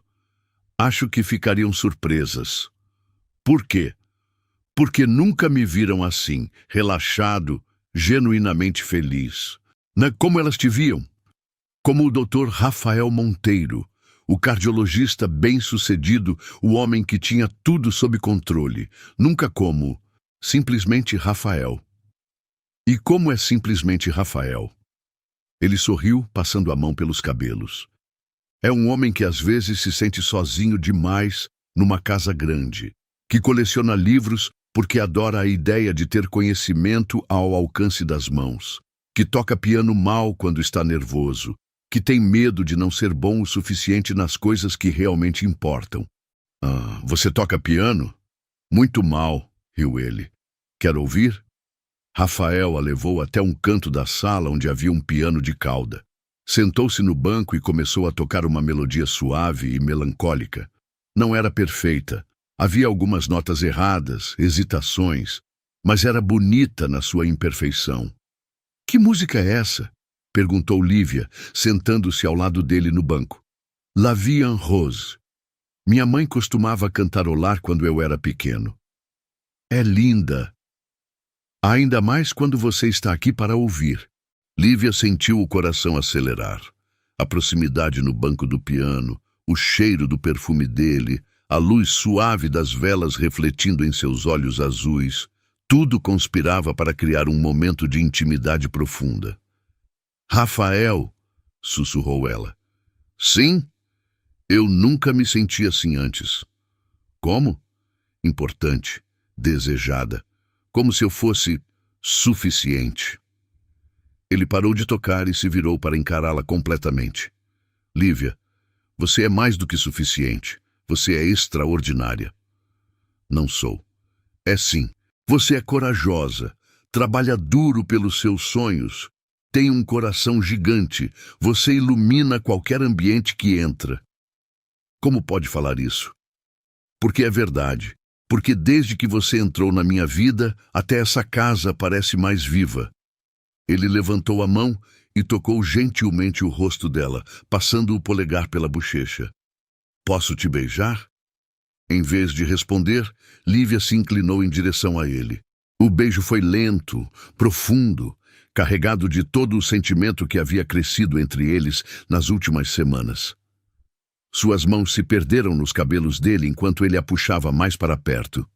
Acho que ficariam surpresas. Por quê? Porque nunca me viram assim, relaxado, genuinamente feliz. Como elas te viam? Como o Dr. Rafael Monteiro, o cardiologista bem-sucedido, o homem que tinha tudo sob controle. Nunca como, simplesmente Rafael. E como é simplesmente Rafael? Ele sorriu, passando a mão pelos cabelos. É um homem que às vezes se sente sozinho demais numa casa grande, que coleciona livros porque adora a ideia de ter conhecimento ao alcance das mãos, que toca piano mal quando está nervoso, que tem medo de não ser bom o suficiente nas coisas que realmente importam. Ah, você toca piano? Muito mal, riu ele. Quer ouvir? Rafael a levou até um canto da sala onde havia um piano de cauda. Sentou-se no banco e começou a tocar uma melodia suave e melancólica. Não era perfeita. Havia algumas notas erradas, hesitações, mas era bonita na sua imperfeição. Que música é essa? Perguntou Lívia, sentando-se ao lado dele no banco. La Vie en Rose. Minha mãe costumava cantarolar quando eu era pequeno. É linda. Ainda mais quando você está aqui para ouvir. Lívia sentiu o coração acelerar. A proximidade no banco do piano, o cheiro do perfume dele, a luz suave das velas refletindo em seus olhos azuis, tudo conspirava para criar um momento de intimidade profunda. Rafael, sussurrou ela. Sim, eu nunca me senti assim antes. Como? Importante, desejada, como se eu fosse suficiente. Ele parou de tocar e se virou para encará-la completamente. Lívia, você é mais do que suficiente. Você é extraordinária. Não sou. É sim. Você é corajosa. Trabalha duro pelos seus sonhos. Tem um coração gigante. Você ilumina qualquer ambiente que entra. Como pode falar isso? Porque é verdade. Porque desde que você entrou na minha vida, até essa casa parece mais viva. Ele levantou a mão e tocou gentilmente o rosto dela, passando o polegar pela bochecha. Posso te beijar? Em vez de responder, Lívia se inclinou em direção a ele. O beijo foi lento, profundo, carregado de todo o sentimento que havia crescido entre eles nas últimas semanas. Suas mãos se perderam nos cabelos dele enquanto ele a puxava mais para perto.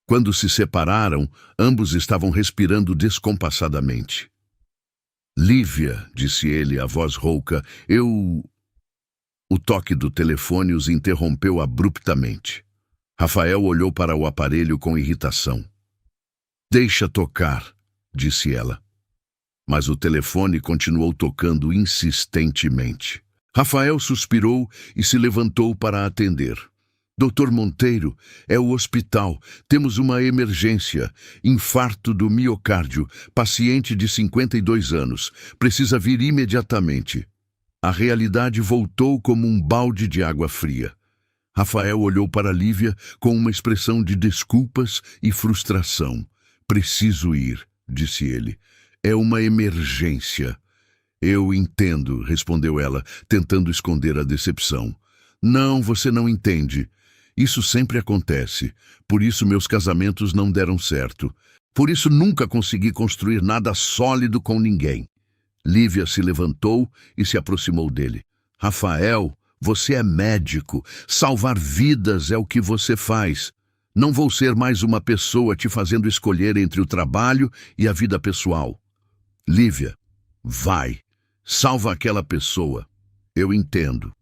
Quando se separaram, ambos estavam respirando descompassadamente. Lívia, disse ele, a voz rouca, eu O toque do telefone os interrompeu abruptamente. Rafael olhou para o aparelho com irritação. "Deixa tocar", disse ela. Mas o telefone continuou tocando insistentemente. Rafael suspirou e se levantou para atender. "Doutor Monteiro, é o hospital. Temos uma emergência. Infarto do miocárdio. Paciente de 52 anos. Precisa vir imediatamente." A realidade voltou como um balde de água fria. Rafael olhou para Lívia com uma expressão de desculpas e frustração. "Preciso ir", disse ele. "É uma emergência." "Eu entendo", respondeu ela, tentando esconder a decepção. "Não, você não entende. Isso sempre acontece. Por isso meus casamentos não deram certo. Por isso nunca consegui construir nada sólido com ninguém." Lívia se levantou e se aproximou dele. "Rafael, você é médico. Salvar vidas é o que você faz. Não vou ser mais uma pessoa te fazendo escolher entre o trabalho e a vida pessoal. Lívia, vai. Salva aquela pessoa." "Eu entendo."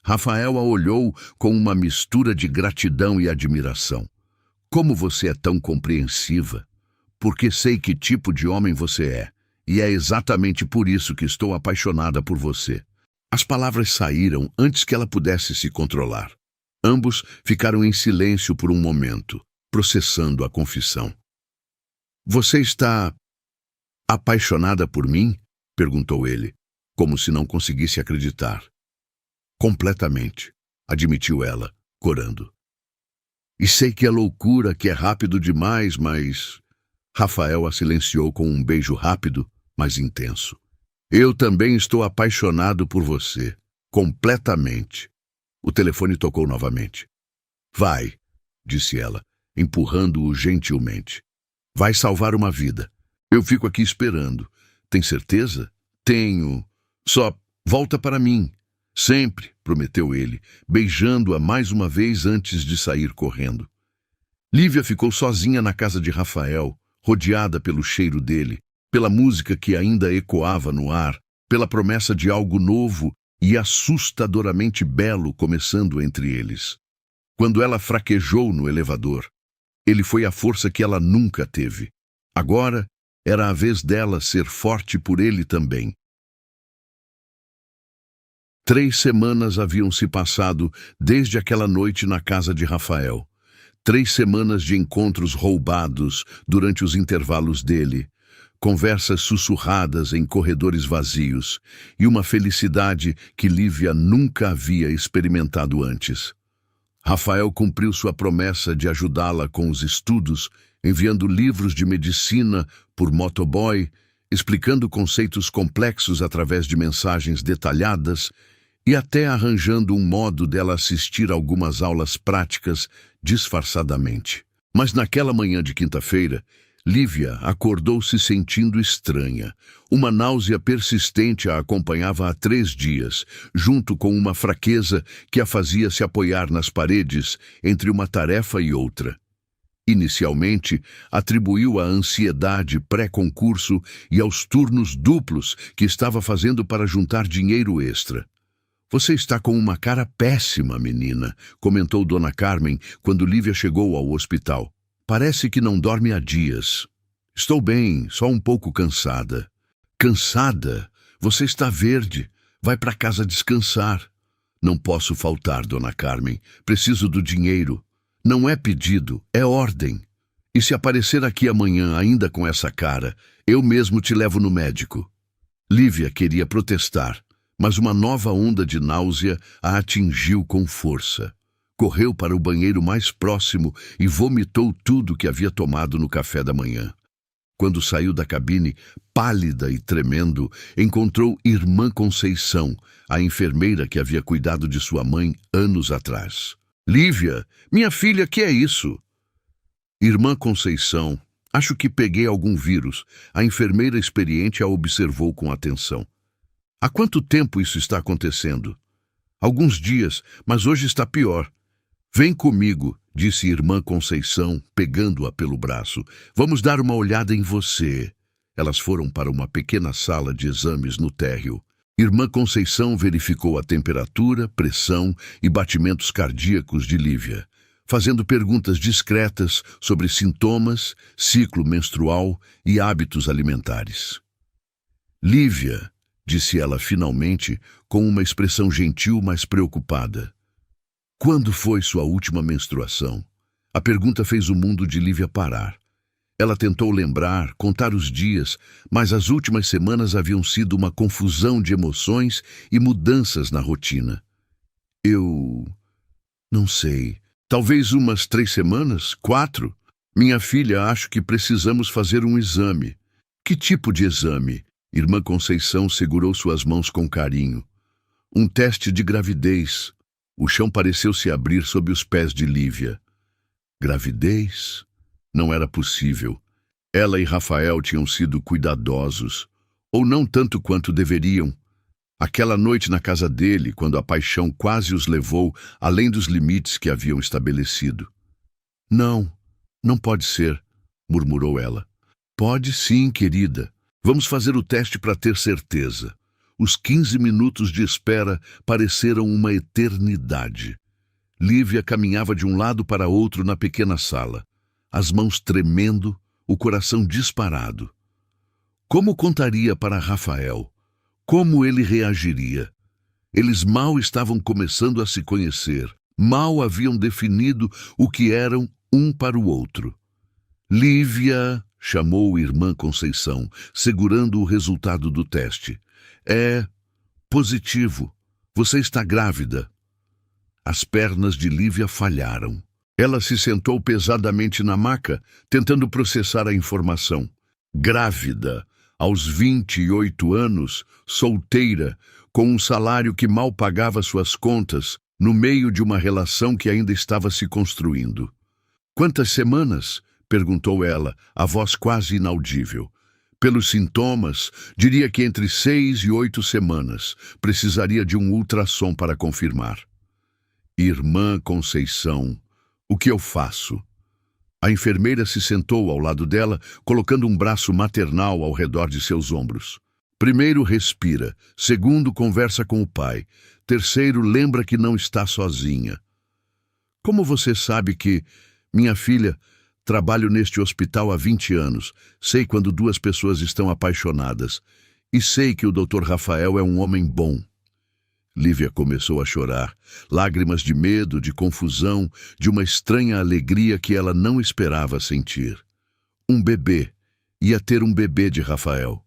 Rafael a olhou com uma mistura de gratidão e admiração. "Como você é tão compreensiva. Porque sei que tipo de homem você é. E é exatamente por isso que estou apaixonada por você." As palavras saíram antes que ela pudesse se controlar. Ambos ficaram em silêncio por um momento, processando a confissão. "Você está apaixonada por mim?" perguntou ele, como se não conseguisse acreditar. "Completamente", admitiu ela, corando. "E sei que é loucura, que é rápido demais, mas..." Rafael a silenciou com um beijo rápido, mas intenso. "Eu também estou apaixonado por você. Completamente." O telefone tocou novamente. "Vai", disse ela, empurrando-o gentilmente. "Vai salvar uma vida. Eu fico aqui esperando. Tem certeza?" "Tenho. Só volta para mim." "Sempre", prometeu ele, beijando-a mais uma vez antes de sair correndo. Lívia ficou sozinha na casa de Rafael, rodeada pelo cheiro dele, pela música que ainda ecoava no ar, pela promessa de algo novo e assustadoramente belo começando entre eles. Quando ela fraquejou no elevador, ele foi a força que ela nunca teve. Agora era a vez dela ser forte por ele também. 3 semanas haviam se passado desde aquela noite na casa de Rafael. 3 semanas de encontros roubados durante os intervalos dele, conversas sussurradas em corredores vazios e uma felicidade que Lívia nunca havia experimentado antes. Rafael cumpriu sua promessa de ajudá-la com os estudos, enviando livros de medicina por motoboy, explicando conceitos complexos através de mensagens detalhadas e até arranjando um modo dela assistir algumas aulas práticas disfarçadamente. Mas naquela manhã de quinta-feira, Lívia acordou se sentindo estranha. Uma náusea persistente a acompanhava há 3 dias, junto com uma fraqueza que a fazia se apoiar nas paredes entre uma tarefa e outra. Inicialmente, atribuiu à ansiedade pré-concurso e aos turnos duplos que estava fazendo para juntar dinheiro extra. "Você está com uma cara péssima, menina", comentou Dona Carmen quando Lívia chegou ao hospital. "Parece que não dorme há dias." "Estou bem, só um pouco cansada." "Cansada? Você está verde. Vai para casa descansar." "Não posso faltar, Dona Carmen. Preciso do dinheiro." "Não é pedido, é ordem. E se aparecer aqui amanhã ainda com essa cara, eu mesmo te levo no médico." Lívia queria protestar, mas uma nova onda de náusea a atingiu com força. Correu para o banheiro mais próximo e vomitou tudo que havia tomado no café da manhã. Quando saiu da cabine, pálida e tremendo, encontrou Irmã Conceição, a enfermeira que havia cuidado de sua mãe anos atrás. "Lívia, minha filha, que é isso?" "Irmã Conceição, acho que peguei algum vírus." A enfermeira experiente a observou com atenção. "Há quanto tempo isso está acontecendo?" "Alguns dias, mas hoje está pior." "Vem comigo", disse Irmã Conceição, pegando-a pelo braço. "Vamos dar uma olhada em você." Elas foram para uma pequena sala de exames no térreo. Irmã Conceição verificou a temperatura, pressão e batimentos cardíacos de Lívia, fazendo perguntas discretas sobre sintomas, ciclo menstrual e hábitos alimentares. Lívia, disse ela finalmente, com uma expressão gentil, mas preocupada. Quando foi sua última menstruação? A pergunta fez o mundo de Lívia parar. Ela tentou lembrar, contar os dias, mas as últimas semanas haviam sido uma confusão de emoções e mudanças na rotina. Eu não sei. Talvez umas 3 semanas? 4? Minha filha, acho que precisamos fazer um exame. Que tipo de exame? Irmã Conceição segurou suas mãos com carinho. Um teste de gravidez. O chão pareceu se abrir sob os pés de Lívia. Gravidez? Não era possível. Ela e Rafael tinham sido cuidadosos, ou não tanto quanto deveriam. Aquela noite na casa dele, quando a paixão quase os levou além dos limites que haviam estabelecido. Não, não pode ser, murmurou ela. Pode sim, querida. Vamos fazer o teste para ter certeza. Os 15 minutos de espera pareceram uma eternidade. Lívia caminhava de um lado para outro na pequena sala, as mãos tremendo, o coração disparado. Como contaria para Rafael? Como ele reagiria? Eles mal estavam começando a se conhecer, mal haviam definido o que eram um para o outro. Lívia, chamou irmã Conceição, segurando o resultado do teste. É positivo. Você está grávida. As pernas de Lívia falharam. Ela se sentou pesadamente na maca, tentando processar a informação. Grávida, aos 28 anos, solteira, com um salário que mal pagava suas contas, no meio de uma relação que ainda estava se construindo. Quantas semanas? Perguntou ela, a voz quase inaudível. Pelos sintomas, diria que entre 6 e 8 semanas. Precisaria de um ultrassom para confirmar. Irmã Conceição, o que eu faço? A enfermeira se sentou ao lado dela, colocando um braço maternal ao redor de seus ombros. Primeiro, respira. Segundo, conversa com o pai. Terceiro, lembra que não está sozinha. Como você sabe que... Minha filha, trabalho neste hospital há 20 anos. Sei quando 2 pessoas estão apaixonadas. E sei que o Dr. Rafael é um homem bom. Lívia começou a chorar, lágrimas de medo, de confusão, de uma estranha alegria que ela não esperava sentir. Um bebê. Ia ter um bebê de Rafael.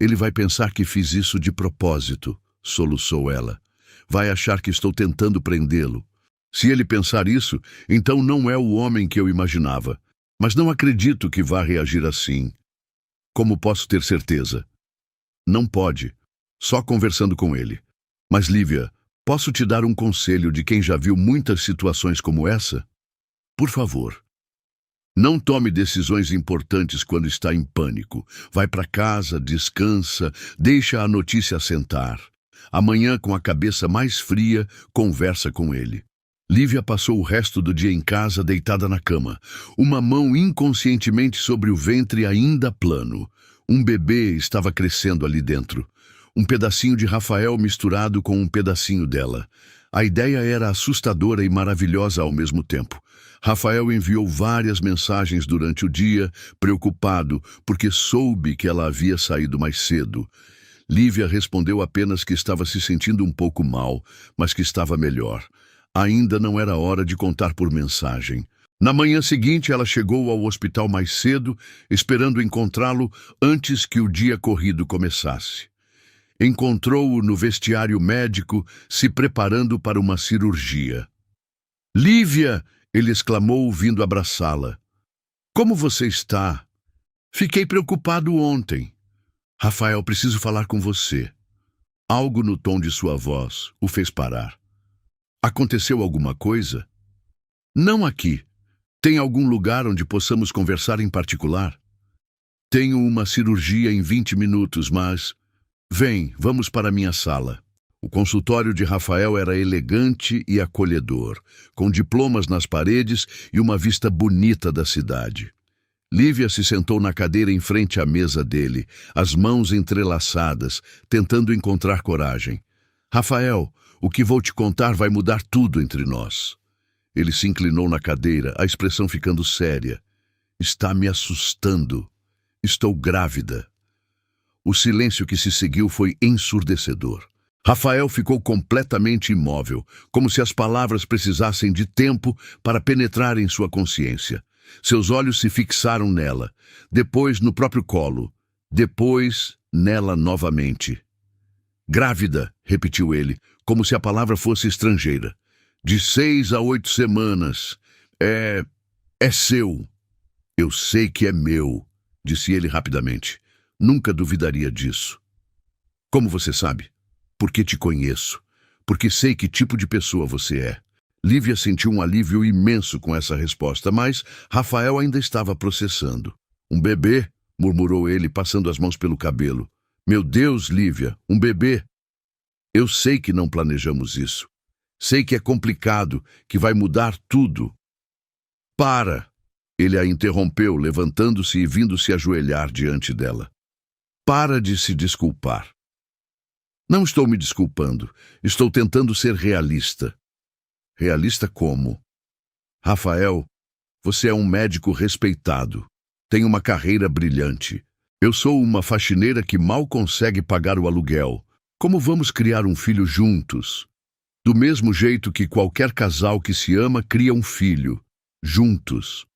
Ele vai pensar que fiz isso de propósito, soluçou ela. Vai achar que estou tentando prendê-lo. Se ele pensar isso, então não é o homem que eu imaginava. Mas não acredito que vá reagir assim. Como posso ter certeza? Não pode. Só conversando com ele. Mas, Lívia, posso te dar um conselho de quem já viu muitas situações como essa? Por favor. Não tome decisões importantes quando está em pânico. Vai para casa, descansa, deixa a notícia assentar. Amanhã, com a cabeça mais fria, conversa com ele. Lívia passou o resto do dia em casa, deitada na cama, uma mão inconscientemente sobre o ventre ainda plano. Um bebê estava crescendo ali dentro. Um pedacinho de Rafael misturado com um pedacinho dela. A ideia era assustadora e maravilhosa ao mesmo tempo. Rafael enviou várias mensagens durante o dia, preocupado, porque soube que ela havia saído mais cedo. Lívia respondeu apenas que estava se sentindo um pouco mal, mas que estava melhor. Ainda não era hora de contar por mensagem. Na manhã seguinte, ela chegou ao hospital mais cedo, esperando encontrá-lo antes que o dia corrido começasse. Encontrou-o no vestiário médico, se preparando para uma cirurgia. Lívia! Ele exclamou, vindo abraçá-la. Como você está? Fiquei preocupado ontem. Rafael, preciso falar com você. Algo no tom de sua voz o fez parar. Aconteceu alguma coisa? Não aqui. Tem algum lugar onde possamos conversar em particular? Tenho uma cirurgia em 20 minutos, mas... Vem, vamos para minha sala. O consultório de Rafael era elegante e acolhedor, com diplomas nas paredes e uma vista bonita da cidade. Lívia se sentou na cadeira em frente à mesa dele, as mãos entrelaçadas, tentando encontrar coragem. Rafael, o que vou te contar vai mudar tudo entre nós. Ele se inclinou na cadeira, a expressão ficando séria. Está me assustando. Estou grávida. O silêncio que se seguiu foi ensurdecedor. Rafael ficou completamente imóvel, como se as palavras precisassem de tempo para penetrar em sua consciência. Seus olhos se fixaram nela, depois no próprio colo, depois nela novamente. Grávida, repetiu ele, como se a palavra fosse estrangeira. De 6 a 8 semanas. É seu. Eu sei que é meu, disse ele rapidamente. Nunca duvidaria disso. Como você sabe? Porque te conheço. Porque sei que tipo de pessoa você é. Lívia sentiu um alívio imenso com essa resposta, mas Rafael ainda estava processando. Um bebê, murmurou ele, passando as mãos pelo cabelo. Meu Deus, Lívia, um bebê. Eu sei que não planejamos isso. Sei que é complicado, que vai mudar tudo. Para! Ele a interrompeu, levantando-se e vindo se ajoelhar diante dela. Para de se desculpar. Não estou me desculpando. Estou tentando ser realista. Realista como? Rafael, você é um médico respeitado. Tem uma carreira brilhante. Eu sou uma faxineira que mal consegue pagar o aluguel. Como vamos criar um filho juntos? Do mesmo jeito que qualquer casal que se ama cria um filho. Juntos.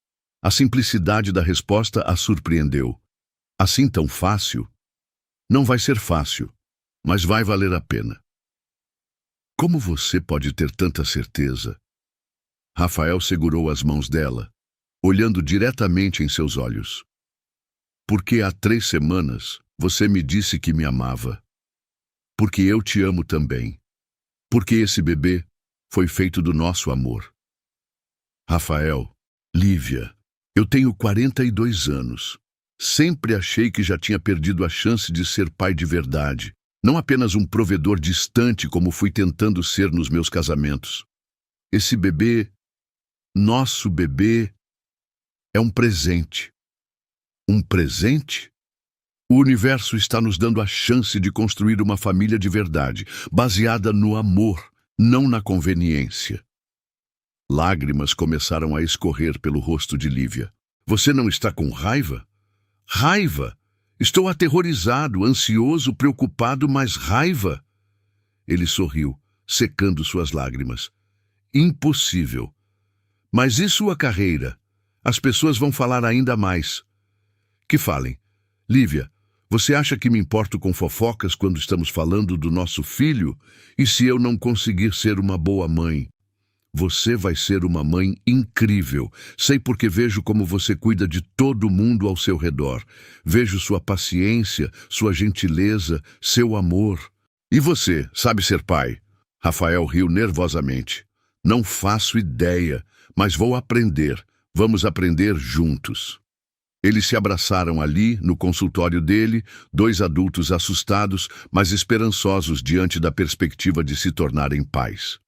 A simplicidade da resposta a surpreendeu. Assim tão fácil? Não vai ser fácil, mas vai valer a pena. Como você pode ter tanta certeza? Rafael segurou as mãos dela, olhando diretamente em seus olhos. Porque há 3 semanas você me disse que me amava. Porque eu te amo também. Porque esse bebê foi feito do nosso amor. Rafael, Lívia, eu tenho 42 anos. Sempre achei que já tinha perdido a chance de ser pai de verdade. Não apenas um provedor distante como fui tentando ser nos meus casamentos. Esse bebê, nosso bebê, é um presente. Um presente? O universo está nos dando a chance de construir uma família de verdade, baseada no amor, não na conveniência. Lágrimas começaram a escorrer pelo rosto de Lívia. Você não está com raiva? Raiva! Estou aterrorizado, ansioso, preocupado, mas raiva. Ele sorriu, secando suas lágrimas. Impossível. Mas e sua carreira? As pessoas vão falar ainda mais. Que falem. Lívia, você acha que me importo com fofocas quando estamos falando do nosso filho? E se eu não conseguir ser uma boa mãe? Você vai ser uma mãe incrível. Sei porque vejo como você cuida de todo mundo ao seu redor. Vejo sua paciência, sua gentileza, seu amor. E você, sabe ser pai? Rafael riu nervosamente. Não faço ideia, mas vou aprender. Vamos aprender juntos. Eles se abraçaram ali, no consultório dele, 2 adultos assustados, mas esperançosos diante da perspectiva de se tornarem pais.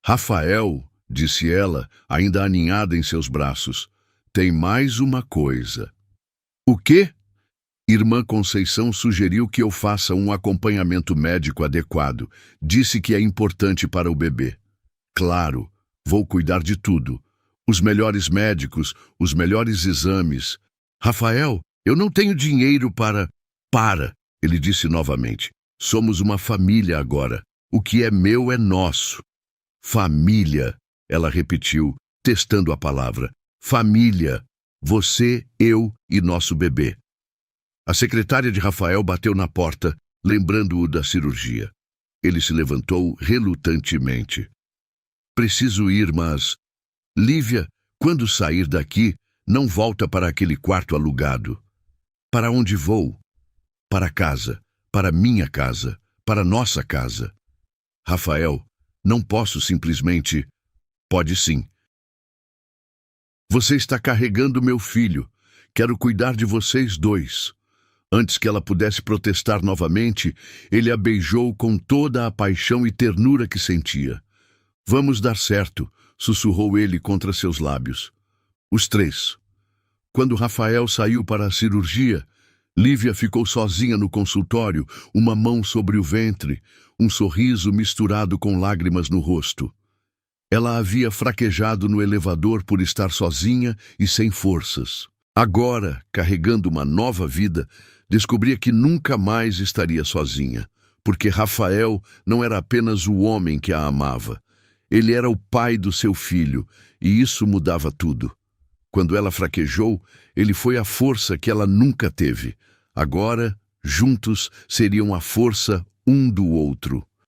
Rafael, disse ela, ainda aninhada em seus braços, tem mais uma coisa. O quê? Irmã Conceição sugeriu que eu faça um acompanhamento médico adequado. Disse que é importante para o bebê. Claro, vou cuidar de tudo. Os melhores médicos, os melhores exames. Rafael, eu não tenho dinheiro para... Para, ele disse novamente. Somos uma família agora. O que é meu é nosso. Família, ela repetiu, testando a palavra. Família, você, eu e nosso bebê. A secretária de Rafael bateu na porta, lembrando-o da cirurgia. Ele se levantou relutantemente. Preciso ir, mas... Lívia, quando sair daqui, não volta para aquele quarto alugado. Para onde vou? Para casa, para minha casa, para nossa casa. Rafael, não posso simplesmente... Pode sim. Você está carregando meu filho. Quero cuidar de vocês 2. Antes que ela pudesse protestar novamente, ele a beijou com toda a paixão e ternura que sentia. Vamos dar certo, sussurrou ele contra seus lábios. Os 3. Quando Rafael saiu para a cirurgia, Lívia ficou sozinha no consultório, uma mão sobre o ventre, um sorriso misturado com lágrimas no rosto. Ela havia fraquejado no elevador por estar sozinha e sem forças. Agora, carregando uma nova vida, descobria que nunca mais estaria sozinha, porque Rafael não era apenas o homem que a amava. Ele era o pai do seu filho, e isso mudava tudo. Quando ela fraquejou, ele foi a força que ela nunca teve. Agora, juntos, seriam a força um do outro.